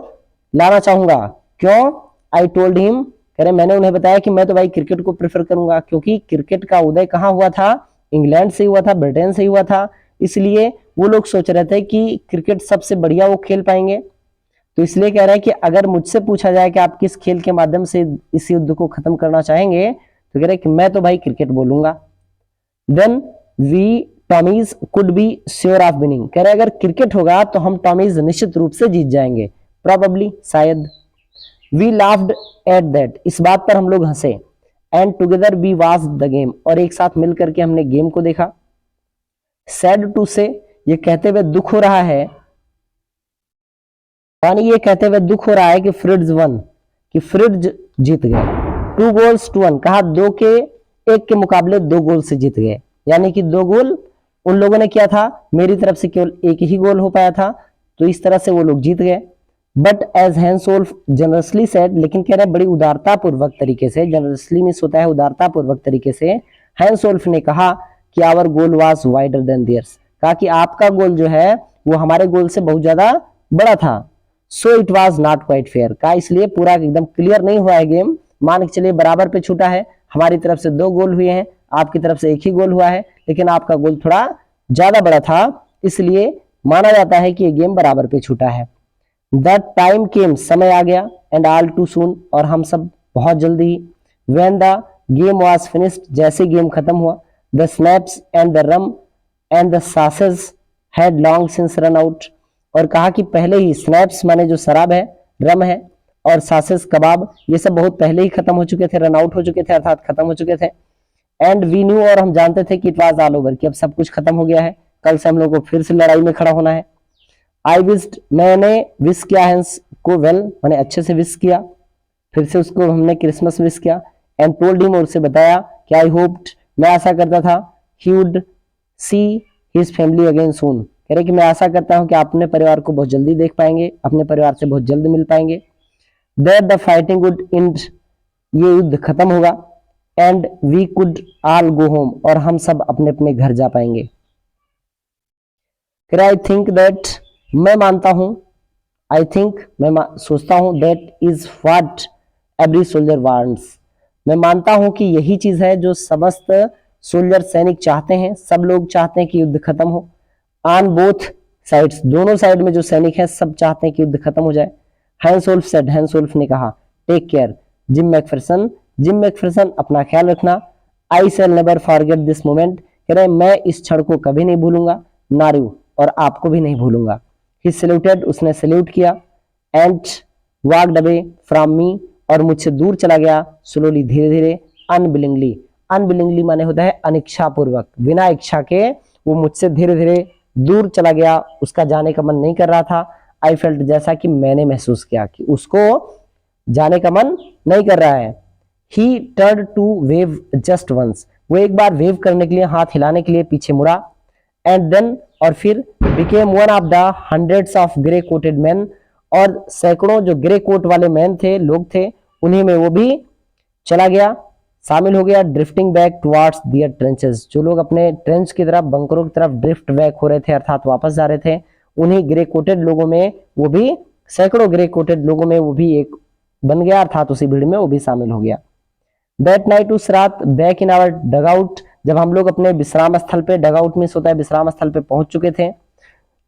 लाना चाहूंगा। क्यों? आई टोल्ड हिम, कह रहे मैंने उन्हें बताया कि मैं तो भाई क्रिकेट को प्रेफर करूंगा, क्योंकि क्रिकेट का उदय कहाँ हुआ था? इंग्लैंड से हुआ था, ब्रिटेन से हुआ था, इसलिए वो लोग सोच रहे थे कि क्रिकेट सबसे बढ़िया वो खेल पाएंगे। तो इसलिए कह रहे हैं कि अगर मुझसे पूछा जाए कि आप किस खेल के माध्यम से इस युद्ध को खत्म करना चाहेंगे, तो कह रहे कि मैं तो भाई क्रिकेट बोलूंगा। Then we Tommies could be sure of winning, कह रहे अगर क्रिकेट होगा तो हम टॉमीज निश्चित रूप से जीत जाएंगे, प्रोबेबली, शायद। वी लाफ्ड एट दैट, इस बात पर हम लोग हंसे। And together we watch the game, और एक साथ मिल करके हमने गेम को देखा। सैड टू से, ये कहते हुए दुख हो रहा है, यानी ये कहते हुए दुख हो रहा है कि फ्रिड्ज वन, कि फ्रिड्ज जीत गए। 2-1, कहा दो के एक के मुकाबले 2 गोल से जीत गए, यानी कि 2 गोल उन लोगों ने किया था, मेरी तरफ से केवल एक ही गोल हो पाया था, तो इस तरह से वो लोग जीत गए। बट एज हैंसोल्फ जनरसली सेड, लेकिन कह रहे बड़ी उदारता पूर्वक तरीके से, जनरसली मीन्स होता है उदारता पूर्वक तरीके से, हैंसोल्फ ने कहा कि our goal was wider than theirs, कहा कि आपका गोल जो है वो हमारे गोल से बहुत ज्यादा बड़ा था। So it was not quite fair, कहा इसलिए पूरा एकदम क्लियर नहीं हुआ है गेम, मान के चलिए बराबर पे छूटा है, हमारी तरफ से 2 गोल हुए हैं, आपकी तरफ से एक ही गोल हुआ है, लेकिन आपका गोल थोड़ा ज्यादा बड़ा था, इसलिए माना जाता है कि ये गेम बराबर पे छूटा है। द टाइम केम, समय आ गया, एंड ऑल टू सून, और हम सब बहुत जल्दी ही। When the game was finished, जैसे गेम खत्म हुआ, the schnapps and the rum and the sauces had long since run out, और कहा कि पहले ही स्नैप्स माने जो शराब है, रम है, और सासेस कबाब, ये सब बहुत पहले ही खत्म हो चुके थे, रन आउट हो चुके थे, अर्थात खत्म हो चुके थे। एंड वी न्यू, और हम जानते थे कि इट वाज ऑल ओवर, कि अब सब कुछ खत्म हो गया है, कल से हम लोग को फिर से लड़ाई में खड़ा होना है। आई विस्ड, मैंने विश किया हैंस को वेल, मैंने अच्छे से विश किया, फिर से उसको हमने क्रिसमस विश किया। एंड टोल्ड हिम, और उसे बताया कि आई होप्ड, मैं आशा करता था, he would see his family again soon, कह रहे कि मैं आशा करता हूं कि आप अपने परिवार को बहुत जल्दी देख पाएंगे, अपने परिवार से बहुत जल्द मिल पाएंगे। That the fighting would end, ये युद्ध खत्म होगा। And we could all go home, और हम सब अपने अपने घर जा पाएंगे। फिर आई थिंक दैट, मैं मानता हूं, आई थिंक मैं सोचता हूं, that is what every soldier wants, मैं मानता हूं कि यही चीज है जो समस्त सोल्जर सैनिक चाहते हैं, सब लोग चाहते हैं कि युद्ध खत्म हो। ऑन बोथ साइड्स, दोनों साइड में जो सैनिक हैं सब चाहते हैं कि युद्ध खत्म हो जाए। हैंसोल्फ सेड, हैंसोल्फ ने कहा, take care Jim McPherson, Jim McPherson अपना ख्याल रखना। I shall never forget this moment, कह रहे मैं इस क्षण को कभी नहीं भूलूंगा, नारू, और आपको भी नहीं भूलूंगा। ही सैल्यूटेड, उसने सैल्यूट किया। And walked away from me, और मुझसे दूर चला गया, स्लोली, धीरे धीरे। अनविलिंगली, अनविलिंगली माने होता है अनिच्छा पूर्वक, बिना इच्छा के वो मुझसे धीरे धीरे दूर चला गया, उसका जाने का मन नहीं कर रहा था। आई फेल्ट, जैसा कि मैंने महसूस किया कि उसको जाने का मन नहीं कर रहा है। He turn to wave just once, वो एक बार वेव करने के लिए, हाथ हिलाने के लिए पीछे मुड़ा। एंड देन, और फिर became one of the hundreds of grey coated man, और सैकड़ों जो ग्रे कोट वाले मैन थे, लोग थे, उन्हीं में वो भी चला गया, शामिल हो गया। ड्रिफ्टिंग बैक टुवार्ड्स दियर ट्रेंचेस, जो लोग अपने ट्रेंच की तरफ, बंकरों की तरफ ड्रिफ्ट बैक हो रहे थे, अर्थात वापस जा रहे थे, उन्हीं ग्रे कोटेड लोगों में वो भी, सैकड़ों ग्रे कोटेड लोगों में वो भी एक बन गया, अर्थात उसी भीड़ में वो भी शामिल हो गया। दैट नाइट, उस रात, बैक इन आवर डगआउट, जब हम लोग अपने विश्राम स्थल पे, डगआउट में होता है विश्राम स्थल पे पहुंच चुके थे,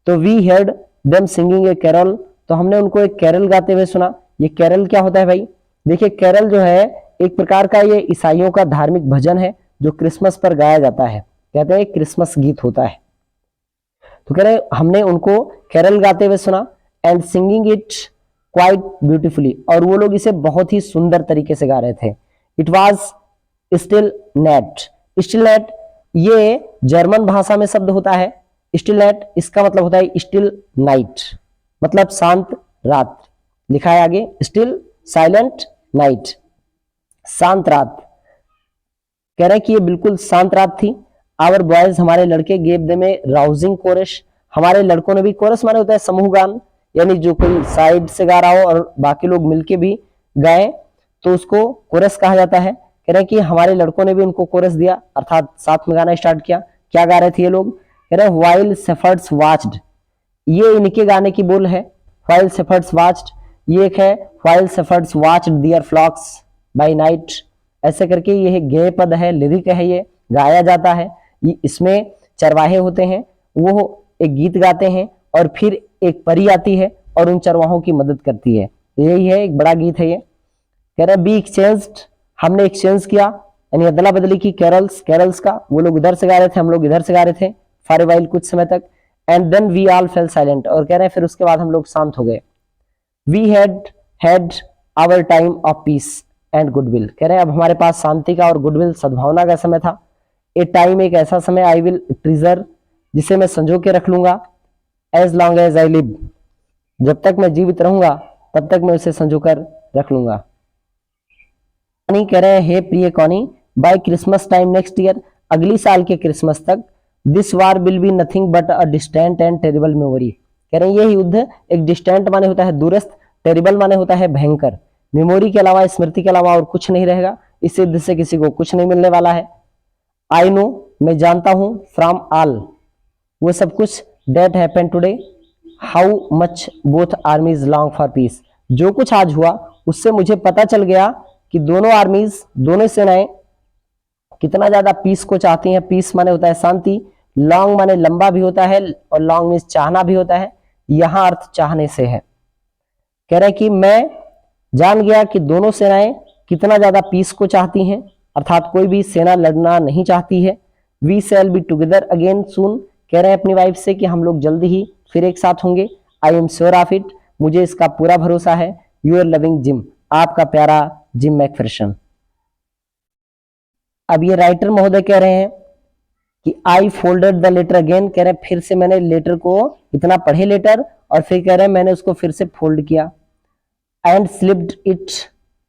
तो we heard them singing a carol, तो हमने उनको एक कैरल गाते हुए सुना। ये कैरल क्या होता है भाई? देखिए कैरल जो है एक प्रकार का ये ईसाइयों का धार्मिक भजन है जो क्रिसमस पर गाया जाता है, कहते हैं क्रिसमस गीत होता है। तो कह रहे हमने उनको कैरल गाते हुए सुना। And singing it quite beautifully, और वो लोग इसे बहुत ही सुंदर तरीके से गा रहे थे। It was still net, still net ये जर्मन भाषा में शब्द होता है, स्टिल नाइट इसका मतलब होता है स्टिल नाइट, मतलब शांत रात। लिखा है आगे स्टिल साइलेंट नाइट, शांत रात। कह रहे हैं कि ये बिल्कुल शांत रात थी। आवर बॉयज हमारे लड़के गेव देम ए राउजिंग कोरस, हमारे लड़कों ने भी, कोरस माने होता है समूह गान, यानी जो कोई साइड से गा रहा हो और बाकी लोग मिलके भी गाए तो उसको कोरस कहा जाता है। कह रहे हैं कि हमारे लड़कों ने भी उनको कोरस दिया, अर्थात साथ में गाना स्टार्ट किया। क्या गा रहे थे ये लोग? कह रहे हैं व्हाइल शेफर्ड्स वाच्ड, ये इनके गाने की बोल है। व्हाइल शेफर्ड्स वाच्ड, ये एक है while shepherds watched their flocks by night, ऐसे करके ये गेय पद है, लिरिक है, ये गाया जाता है। इसमें चरवाहे होते हैं, वो एक गीत गाते हैं और फिर एक परी आती है और उन चरवाहों की मदद करती है। यही है, एक बड़ा गीत है ये। कह रहा है बी एक्सचेंज्ड, हमने एक्सचेंज किया, यानी अदला बदली की कैरल्स, कैरल्स का, वो लोग उधर से गा रहे थे, हम लोग इधर से गा रहे थे, फॉर ए व्हाइल, कुछ समय तक। And then we all fell silent, और कह रहे हैं फिर उसके बाद हम लोग शांत हो गए। We had our time of peace and goodwill, कह रहे हैं अब हमारे पास शांति का और गुडविल सद्भावना का समय था। ए टाइम, एक ऐसा समय, आई विल ट्रिजर, जिसे मैं संजो के रख लूंगा, as long as I live, जब तक मैं जीवित रहूंगा तब तक मैं उसे संजो कर रख लूंगा। कह रहे हैं हे प्रिय Connie, by Christmas time next year, अगली साल के क्रिसमस तक, this war will be nothing but a distant and terrible memory, कह रहे हैं ये युद्ध एक डिस्टेंट माने होता है दूरस्थ, टेरिबल माने होता है भयंकर, मेमोरी के अलावा, स्मृति के अलावा और कुछ नहीं रहेगा। इस युद्ध से किसी को कुछ नहीं मिलने वाला है। आई नो, मैं जानता हूं, फ्रॉम ऑल, वो सब कुछ, that happen today, how much both आर्मीज long for piece, जो कुछ आज हुआ उससे मुझे पता चल गया कि दोनों आर्मीज, दोनों सेनाएं कितना ज्यादा पीस को चाहती हैं। पीस माने होता है शांति, लॉन्ग माने लंबा भी होता है और लॉन्ग मीन्स चाहना भी होता है, यहां अर्थ चाहने से है। कह रहे हैं कि मैं जान गया कि दोनों सेनाएं कितना ज्यादा पीस को चाहती हैं, अर्थात कोई भी सेना लड़ना नहीं चाहती है। We shall be together again soon, कह रहे हैं अपनी वाइफ से कि हम लोग जल्दी ही फिर एक साथ होंगे। I am sure of it, मुझे इसका पूरा भरोसा है। यूर लविंग जिम, आपका प्यारा जिम मैकफिरसन। अब ये राइटर महोदय कह रहे हैं कि आई फोल्डेड द लेटर अगेन, कह रहे हैं फिर से मैंने लेटर को, इतना पढ़े लेटर, और फिर कह रहे हैं मैंने उसको फिर से फोल्ड किया। And slipped it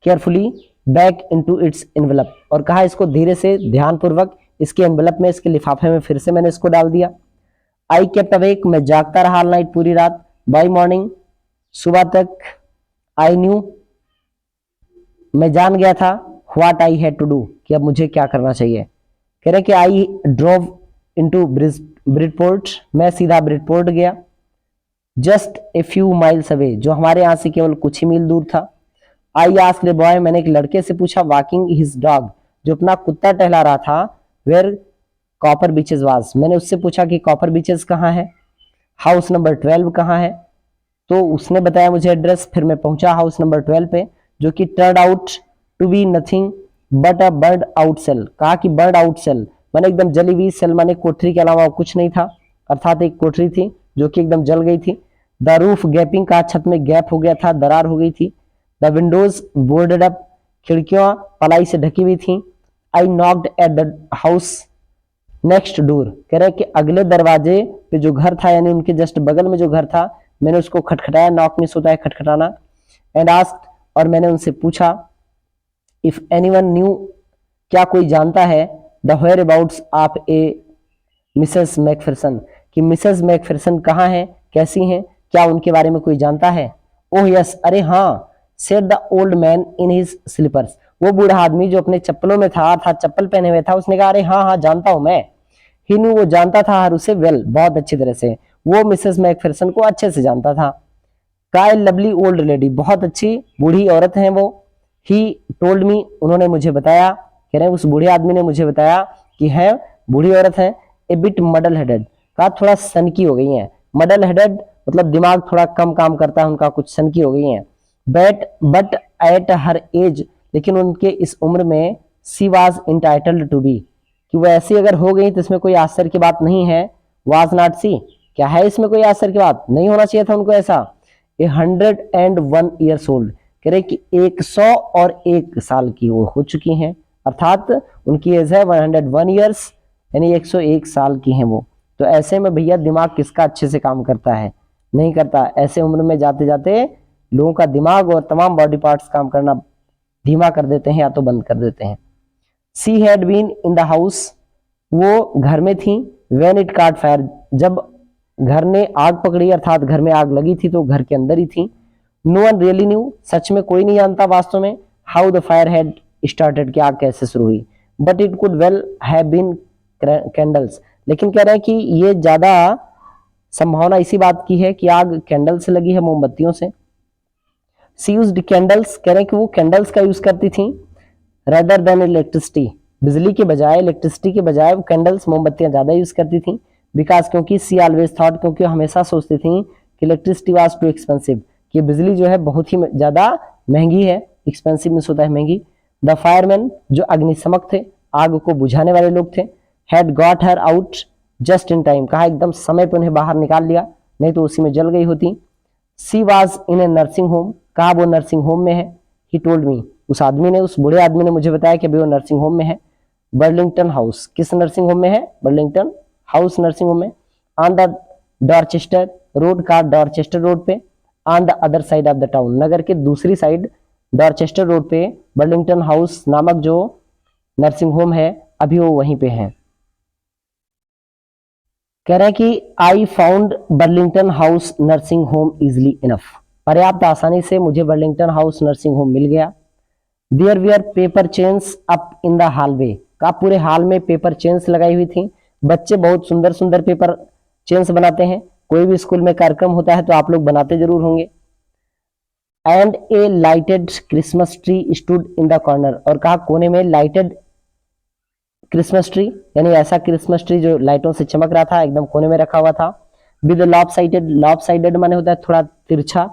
carefully back into its envelope, और कहा इसको धीरे से, ध्यानपूर्वक इसके एनवेलप में, इसके लिफाफे में फिर से मैंने इसको डाल दिया। आई केप्ट अवेक, मैं जागता रहा ऑल नाइट, पूरी रात। बाय मॉर्निंग, सुबह तक। आई न्यू, मैं जान गया था, what I had to do, कि अब मुझे क्या करना चाहिए। कह रहे कि आई ड्रोव इनटू ब्रिडपोर्ट, मैं सीधा ब्रिडपोर्ट गया। Just a few miles away, जो हमारे यहाँ से केवल कुछ ही मील दूर था। आई आस्क्ड ए बॉय, मैंने एक लड़के से पूछा, वॉकिंग हिज डॉग, जो अपना कुत्ता टहला रहा था, वेयर कॉपर बीचेस वाज, मैंने उससे पूछा कि कॉपर बीचेस कहाँ है, हाउस नंबर 12 कहाँ है, तो उसने बताया मुझे एड्रेस। फिर मैं पहुंचा हाउस नंबर 12 पे, जो कि turn out to be nothing but a burned out shell, कहा कि बर्ड आउट सेल माने एकदम जली हुई, सेल माने कोठरी के अलावा कुछ नहीं था, अर्थात एक कोठरी थी जो कि एकदम जल गई थी। द रूफ गैपिंग, का छत में गैप हो गया था, दरार हो गई थी। द विंडोज बोर्डेड अप, खिड़कियां पलाई से ढकी हुई थी। I knocked at the house next door, कह रहे कि अगले दरवाजे पे जो घर था, यानी उनके जस्ट बगल में जो घर था, मैंने उसको खटखटाया, नॉक मीन्स होता है खटखटाना। एंड आस्क्ड, और मैंने उनसे पूछा, इफ एनीवन न्यू, क्या कोई जानता है, the whereabouts of a Mrs McPherson, कि मिसेस मैकफिरसन कहाँ हैं, कैसी हैं, क्या उनके बारे में कोई जानता है। ओह यस, अरे हाँ, said the old man in his slippers, वो बूढ़ा आदमी जो अपने चप्पलों में था, अर्थात चप्पल पहने हुए था, उसने कहा अरे हाँ हाँ जानता हूं मैं। ही न्यू, वो जानता था हर उसे, वेल, बहुत अच्छी तरह से, वो मिसेस मैकफिरसन को अच्छे से जानता था। काय लवली ओल्ड लेडी, बहुत अच्छी बूढ़ी औरत है वो। ही टोल्ड मी, उन्होंने मुझे बताया, कह रहे हैं उस बूढ़े आदमी ने मुझे बताया कि है बूढ़ी औरत है। ए बिट मडल हेडेड, कहा थोड़ा सनकी हो गई है। मडल हेडेड मतलब दिमाग थोड़ा कम काम करता है उनका, कुछ सनकी हो गई है। बट एट हर एज, लेकिन उनके इस उम्र में, she was entitled to be, कि वो ऐसी अगर हो गई तो इसमें कोई आश्चर्य की बात नहीं है। वाज नॉट सी, क्या है इसमें कोई आश्चर्य की बात, नहीं होना चाहिए था उनको ऐसा। 101 ईयर्स ओल्ड, कह रहे कि 101 साल की वो हो चुकी हैं, अर्थात उनकी एज है 101 ईयर्स, यानी 101 साल की हैं वो। तो ऐसे में भैया दिमाग किसका अच्छे से काम करता है? नहीं करता। ऐसे उम्र में जाते जाते लोगों का दिमाग और तमाम बॉडी पार्ट्स काम करना धीमा कर देते हैं या तो बंद कर देते हैं। She had been in the house, वो घर में थी। व्हेन इट caught फायर, जब घर ने आग पकड़ी अर्थात घर में आग लगी थी तो घर के अंदर ही थी। नो वन रियली न्यू, सच में कोई नहीं जानता वास्तव में, how the fire had started, कि आग कैसे शुरू हुई। But it could well have been candles, लेकिन कह रहे हैं कि ये ज्यादा संभावना इसी बात की है कि आग कैंडल से लगी है, मोमबत्तियों से। सी यूज्ड कैंडल्स, कह रहे हैं कि वो कैंडल्स का यूज करती थी, रेदर देन इलेक्ट्रिसिटी, बिजली के बजाय, इलेक्ट्रिसिटी के बजाय वो कैंडल्स, मोमबत्तियां ज्यादा यूज करती थी। बिकॉज, क्योंकि सी ऑलवेज थॉट, क्योंकि हमेशा सोचती थी कि इलेक्ट्रिसिटी वाज टू एक्सपेंसिव, कि बिजली जो है बहुत ही ज्यादा महंगी है। एक्सपेंसिव मीन्स होता है महंगी। द फायरमैन, जो अग्निशमक थे, आग को बुझाने वाले लोग थे, had got her out just in time, कहा एकदम समय पे उन्हें बाहर निकाल लिया, नहीं तो उसी में जल गई होती। She was in A nursing home, कहा वो नर्सिंग होम में है। ही टोल्ड मी, उस आदमी ने, उस बूढ़े आदमी ने मुझे बताया कि अभी वो नर्सिंग होम में है। बर्लिंगटन हाउस, किस नर्सिंग होम में है? बर्लिंगटन हाउस नर्सिंग होम में। ऑन द डॉर्चेस्टर रोड, का डॉर्चेस्टर रोड पे। On the other side of the town, नगर के दूसरी साइड डॉर्चेस्टर रोड पे बर्लिंगटन हाउस नामक जो नर्सिंग होम है, अभी वो वहीं पे है। कह रहे हैं कि I found Burlington House nursing home easily enough, पर्याप्त आसानी से मुझे बर्लिंगटन हाउस नर्सिंग होम मिल गया। There were paper chains up in the hallway, का पूरे हॉल में पेपर चेन्स लगाई हुई थी। बच्चे बहुत सुंदर सुंदर पेपर चेन्स बनाते हैं, कोई भी स्कूल में कार्यक्रम होता है तो आप लोग बनाते जरूर होंगे। And A lighted Christmas tree stood in the corner, और कहा कोने में लाइटेड क्रिसमस ट्री, यानी ऐसा क्रिसमस ट्री जो लाइटों से चमक रहा था, एकदम कोने में रखा हुआ था। With lop sided, lop sided माने होता है थोड़ा तिरछा।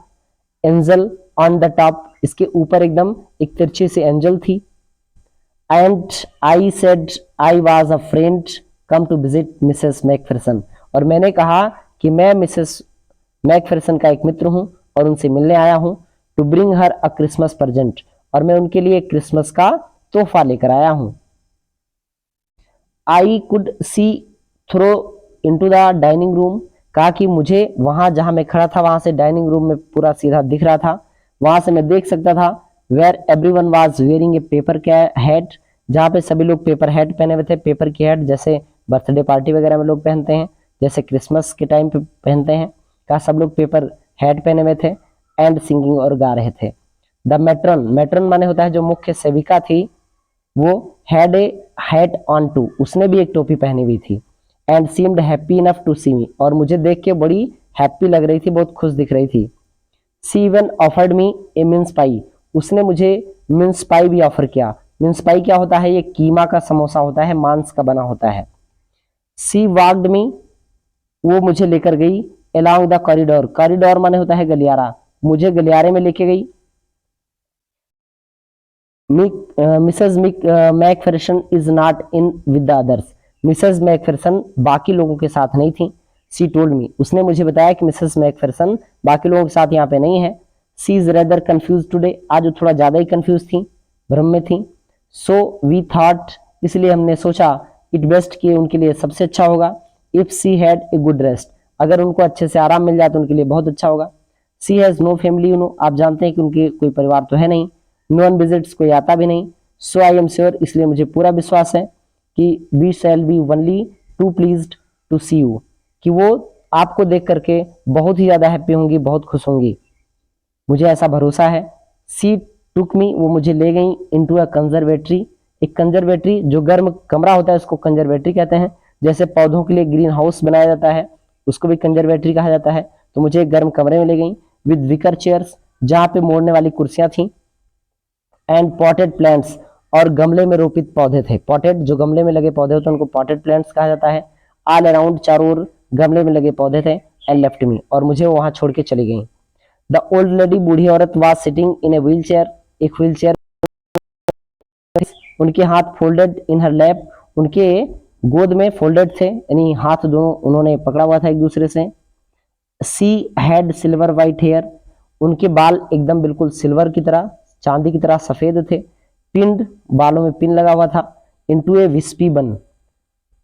एंजल ऑन द टॉप, इसके ऊपर एकदम एक तिरछी सी एंजल थी। And I said I was a friend come to visit Mrs McPherson, और मैंने कहा कि मैं मिसेस मैकफिरसन का एक मित्र हूं और उनसे मिलने आया हूं। To bring her a Christmas present, और मैं उनके लिए क्रिसमस का तोहफा लेकर आया हूं। I could see through into the dining room, कहा कि मुझे वहां जहां मैं खड़ा था वहां से डाइनिंग रूम में पूरा सीधा दिख रहा था, वहां से मैं देख सकता था। Where everyone was wearing a paper hat, जहां पे सभी लोग पेपर हैट पहने हुए थे। पेपर की हैट जैसे बर्थडे पार्टी वगैरह में लोग पहनते हैं, जैसे क्रिसमस के टाइम पे पहनते हैं, कहा सब लोग पेपर हैट पहने हुए थे। एंड सिंगिंग, और गा रहे थे। द मैट्रन, मैट्रन माने होता है जो मुख्य सेविका थी, वो had a hat on too, उसने भी एक टोपी पहनी हुई थी। And seemed happy enough to see me, और मुझे देख के बड़ी हैप्पी लग रही थी, बहुत खुश दिख रही थी। सी इवन ऑफर्ड मी ए मिन्स पाई, उसने मुझे मिन्स पाई भी ऑफर किया। मिन्स पाई क्या होता है? ये कीमा का समोसा होता है, मांस का बना होता है। सी वाक्ड मी, वो मुझे लेकर गई। अलोंग द कॉरिडोर, कॉरिडोर माने होता है गलियारा, मुझे गलियारे में लेके गई। Mrs McPherson is not in with the others, Mrs McPherson बाकी लोगों के साथ नहीं थी। सी टोल्ड मी, उसने मुझे बताया कि मिसेज मैकफिरसन बाकी लोगों के साथ यहाँ पे नहीं है। सी इज रेदर कंफ्यूज टुडे, आज वो थोड़ा ज्यादा ही कंफ्यूज थी, भ्रम में थी। सो वी थॉट, इसलिए हमने सोचा, इट बेस्ट कि उनके लिए सबसे अच्छा होगा। If she had a good rest, अगर उनको अच्छे से आराम मिल जाए तो उनके लिए बहुत अच्छा होगा। She has no family, you know, आप जानते हैं कि उनके कोई परिवार तो है नहीं। नो वन विजिट्स, कोई आता भी नहीं। सो आई एम श्योर, इसलिए मुझे पूरा विश्वास है कि we shall be only too pleased to see you, कि वो आपको देख करके बहुत ही ज्यादा हैप्पी होंगी, बहुत खुश होंगी, मुझे ऐसा भरोसा है। सी टुक मी, वो मुझे ले गई इनटू अ कंजर्वेटरी, एक कंजर्वेटरी जो गर्म कमरा होता है उसको कंजर्वेटरी कहते हैं। जैसे पौधों के लिए ग्रीन हाउस बनाया जाता है उसको भी कंजर्वेटरी कहा जाता है। तो मुझे एक गर्म कमरे में ले गई विद विकर चेयर्स, जहां पे मोड़ने वाली कुर्सियां थी। एंड पॉटेड प्लांट्स, और गमले में रोपित पौधे थे। पॉटेड जो गमले में लगे पौधे होते हैं उनको पॉटेड प्लांट्स कहा जाता है। ऑल अराउंड, चारों ओर गमले में लगे पौधे थे। एंड लेफ्ट मी, और मुझे वहां छोड़ के चली गई। द ओल्ड लेडी, बूढ़ी औरत, was sitting in a wheel chair, एक व्हील चेयर, उनके हाथ फोल्डेड इन हर लैप, उनके गोद में फोल्डेड थे, यानी हाथ दोनों उन्होंने पकड़ा हुआ था एक दूसरे से। She had silver white hair, उनके बाल एकदम बिल्कुल सिल्वर की तरह, चांदी की तरह सफेद थे। पिंड, बालों में पिन लगा हुआ था। इनटू ए विस्पी बन,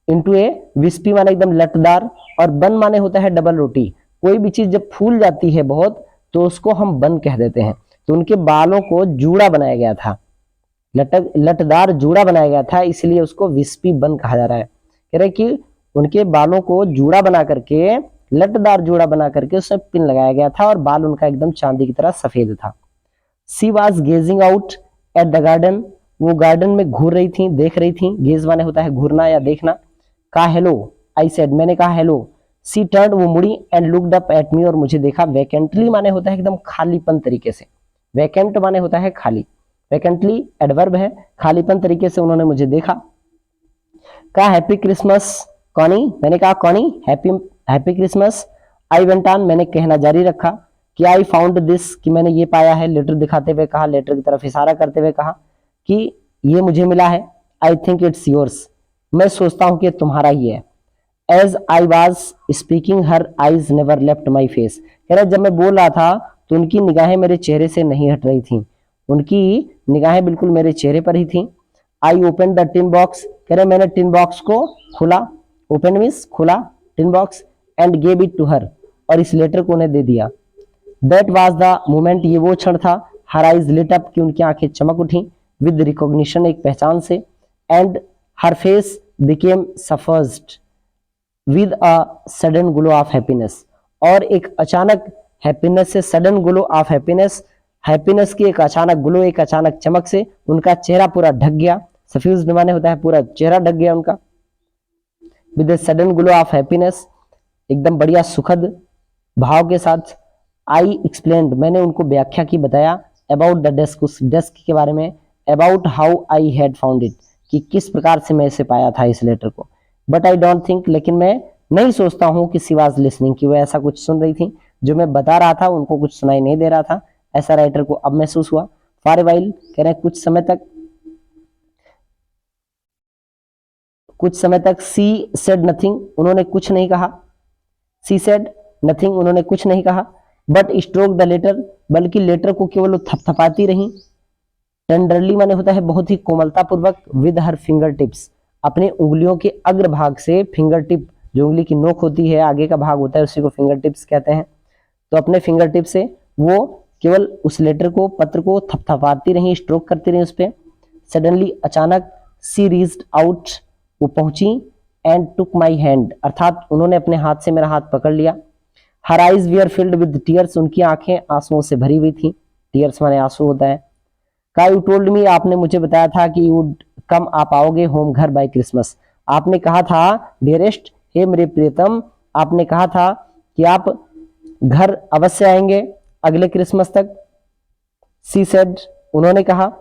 इनटू ए, विस्पी माने एकदम लटदार, और बन माने होता है डबल रोटी। कोई भी चीज जब फूल जाती है बहुत तो उसको हम बन कह देते हैं। तो उनके बालों को जूड़ा बनाया गया था, लटदार जूड़ा बनाया गया था, इसलिए उसको विस्पी बन कहा जा रहा है। कह रहे कि उनके बालों को जूड़ा बना करके, लटदार जूड़ा बना करके उसमें पिन लगाया गया था और बाल उनका एकदम चांदी की तरह सफेद था। She was gazing out at the garden, वो गार्डन में घूर रही थी, देख रही थी। गेज माने होता है घूरना या देखना। कहा हेलो, आई सेड, मैंने कहा हेलो। सी टर्न, वो मुड़ी, and looked up at me, और मुझे देखा। वैकेंटली माने होता है एकदम खालीपन तरीके से, वैकेंट माने होता है खाली, वैकेंटली एडवर्ब है, खालीपन तरीके से उन्होंने मुझे देखा। कहा हैप्पी क्रिसमस कॉनी, मैंने कहा Connie happy happy Christmas. I went on, मैंने कहना जारी रखा कि आई फाउंड दिस, कि मैंने ये पाया है, लेटर दिखाते हुए कहा, लेटर की तरफ इशारा करते हुए कहा कि ये मुझे मिला है। आई थिंक इट्स योर्स, मैं सोचता हूं कि तुम्हारा ही है। As I was speaking her eyes never left my face, कह रहे जब मैं बोल रहा था तो उनकी निगाहें मेरे चेहरे से नहीं हट रही थी, उनकी निगाहें बिल्कुल मेरे चेहरे पर ही थी। I open the tin box, कह रहे मैंने टिन बॉक्स को खुला, ओपन मीन्स खुला, tin box, and gave it to her, और इस लेटर को उन्हें दे दिया। दैट वॉज द मोमेंट, ये वो क्षण था, हर आइज लिट अप, कि उनकी आंखें चमक उठी, विद रिकॉग्निशन, एक पहचान से, and her face became suffused with a sudden glow of happiness, और एक अचानक हैप्पीनेस से, sudden glow of happiness, happiness की एक अचानक ग्लो, एक अचानक चमक से उनका चेहरा पूरा ढक गया। सफ्यूज्ड माने होता है पूरा चेहरा ढक गया उनका। With a sudden glow of happiness, एकदम बढ़िया सुखद भाव के साथ। आई एक्सप्लेन्ड, मैंने उनको व्याख्या की, बताया। अबाउट द डेस्क, उस डेस्क के बारे में। About how I had found it, कि किस प्रकार से मैं इसे पाया था, इस लेटर को। बट आई डोंट थिंक, लेकिन मैं नहीं सोचता हूँ कि शी वाज लिसनिंग, कि वह ऐसा कुछ सुन रही थी। जो मैं बता रहा था उनको कुछ सुनाई नहीं दे रहा था, ऐसा राइटर को अब महसूस हुआ। फॉर ए व्हाइल, कह रहे हैं कुछ समय तक सी सेड नथिंग, उन्होंने कुछ नहीं कहा। सी सेड नथिंग, उन्होंने कुछ नहीं कहा। बट स्ट्रोक द लेटर, बल्कि लेटर को केवल थपथपाती रही। टेंडरली माने होता है बहुत ही कोमलता पूर्वक। विद हर फिंगर टिप्स, अपने उंगलियों के अग्रभाग से, फिंगर टिप जो उंगली की नोक होती है, आगे का भाग होता है, उसी को फिंगर टिप्स कहते हैं। तो अपने फिंगर टिप से वो केवल उस लेटर को, पत्र को थपथपाती रही, स्ट्रोक करती रही उस पर। सडनली, अचानक, सी रीच्ड आउट, वो पहुंची, एंड टुक माई हैंड, अर्थात उन्होंने अपने हाथ से मेरा हाथ पकड़ लिया। Her eyes we are filled with tears, उनकी आंखें आंसुओं से भरी हुई थी। टीयर्स माने आंसू होता है। का यू टोल्ड मी, आपने मुझे बताया था कि यू कम, आप आओगे होम, घर, बाय क्रिसमस। आपने कहा था डियरेस्ट, हे मेरे प्रियतम, आपने कहा था कि आप घर अवश्य आएंगे अगले क्रिसमस तक। सी सेड, उन्होंने कहा।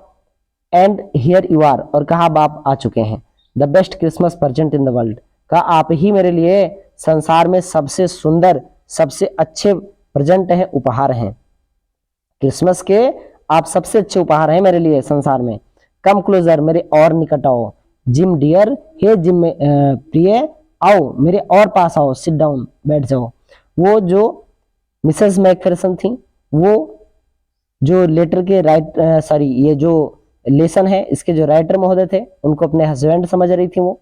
एंड हियर यू आर, और कहा अब आप आ चुके हैं। The best Christmas present in the world, कहा आप ही मेरे लिए संसार में सबसे सुंदर, सबसे अच्छे प्रेजेंट हैं, उपहार हैं। क्रिसमस के आप सबसे अच्छे उपहार हैं मेरे लिए संसार में। कम क्लोजर, मेरे और निकट आओ। जिम डियर, हे जिम प्रिय, आओ मेरे और पास आओ। सिट डाउन, बैठ जाओ। वो जो मिसेस मैकफेरसन थी, वो जो लेटर के ये जो लेसन है इसके जो राइटर महोदय थे, उनको अपने हस्बैंड समझ रही थी। वो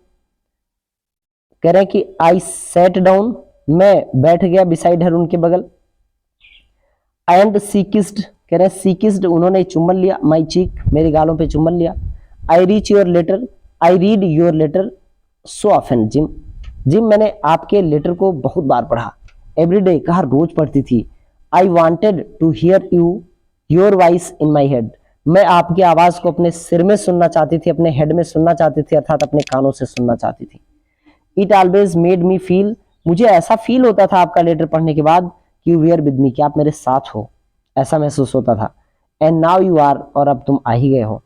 कह रहे हैं कि आई सेट डाउन, मैं बैठ गया बिसाइड हर, उनके बगल। एंड सी किस्ड, कह रहे हैं सी किस्ड, उन्होंने चुम्बन लिया। माई चीक, मेरे गालों पे चुम्बन लिया। I reach your letter, I read your letter so often Jim, Jim मैंने आपके लेटर को बहुत बार पढ़ा। एवरीडे, कहा रोज पढ़ती थी। I wanted to hear your voice in my head, मैं आपकी आवाज को अपने सिर में सुनना चाहती थी, अपने हेड में सुनना चाहती थी, अर्थात अपने कानों से सुनना चाहती थी। It always made me feel, मुझे ऐसा फील होता था आपका लेटर पढ़ने के बाद कि यू वेयर विद मी, कि आप मेरे साथ हो, ऐसा महसूस होता था। एंड नाउ यू आर, और अब तुम आ ही गए हो।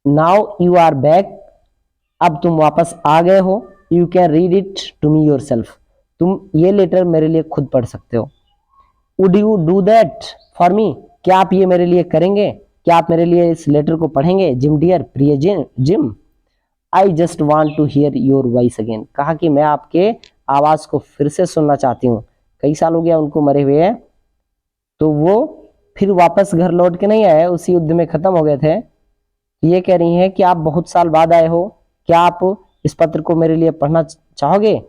नाउ यू आर बैक, अब तुम वापस आ गए हो। You can read it to me yourself, तुम ये लेटर मेरे लिए खुद पढ़ सकते हो। Would you do that for me, क्या आप ये मेरे लिए करेंगे, क्या आप मेरे लिए इस लेटर को पढ़ेंगे। जिम डियर, प्रिय Jim, I just want to hear your voice again, कहा कि मैं आपके आवाज को फिर से सुनना चाहती हूँ। कई साल हो गया उनको मरे हुए, तो वो फिर वापस घर लौट के नहीं आए, उसी युद्ध में खत्म हो गए थे। ये कह रही हैं कि आप बहुत साल बाद आए हो, क्या आप इस पत्र को मेरे लिए पढ़ना चाहोगे?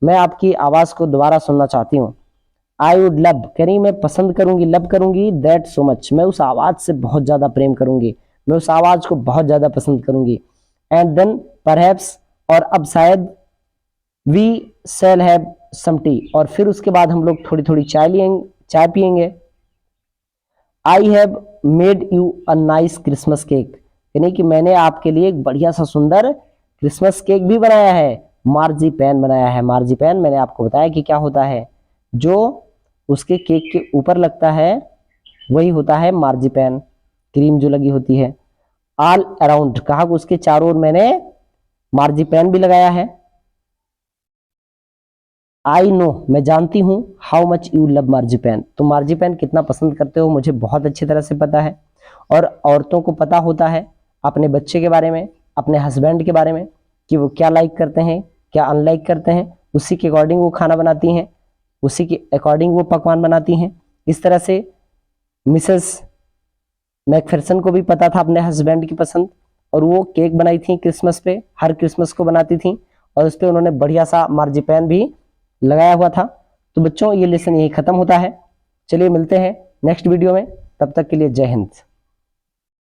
मैं आपकी आवाज को दोबारा सुनना चाहती हूँ। आई वुड लव, कह रही मैं पसंद करूंगी, लव करूंगी, दैट सो मच, मैं उस आवाज से बहुत ज्यादा प्रेम करूंगी, मैं उस आवाज को बहुत ज्यादा पसंद करूंगी। एंड देन परहैप्स, और अब शायद, we shall have some tea, और फिर उसके बाद हम लोग थोड़ी थोड़ी चाय पियेंगे। I have made you a nice Christmas cake, यानी कि मैंने आपके लिए एक बढ़िया सा सुंदर क्रिसमस केक भी बनाया है। मार्जीपैन बनाया है। मार्जीपैन मैंने आपको बताया कि क्या होता है, जो उसके केक के ऊपर लगता है वही होता है मार्जीपैन, क्रीम जो लगी होती है। ऑल अराउंड, कहा कि उसके चारों ओर मैंने मार्जीपैन भी लगाया है। आई नो, मैं जानती हूँ, हाउ मच यू लव मार्जीपैन, तुम मार्जीपैन कितना पसंद करते हो मुझे बहुत अच्छी तरह से पता है। और औरतों को पता होता है अपने बच्चे के बारे में, अपने हस्बैंड के बारे में, कि वो क्या लाइक करते हैं, क्या अनलाइक करते हैं, उसी के अकॉर्डिंग वो खाना बनाती हैं, उसी के अकॉर्डिंग वो पकवान बनाती हैं। इस तरह से मिसेस मैकफेरसन को भी पता था अपने हस्बैंड की पसंद, और वो केक बनाई थी क्रिसमस पे, हर क्रिसमस को बनाती थी, और उस पर उन्होंने बढ़िया सा मार्जीपैन भी लगाया हुआ था। तो बच्चों ये लेसन यही खत्म होता है। चलिए मिलते हैं नेक्स्ट वीडियो में, तब तक के लिए जय हिंद।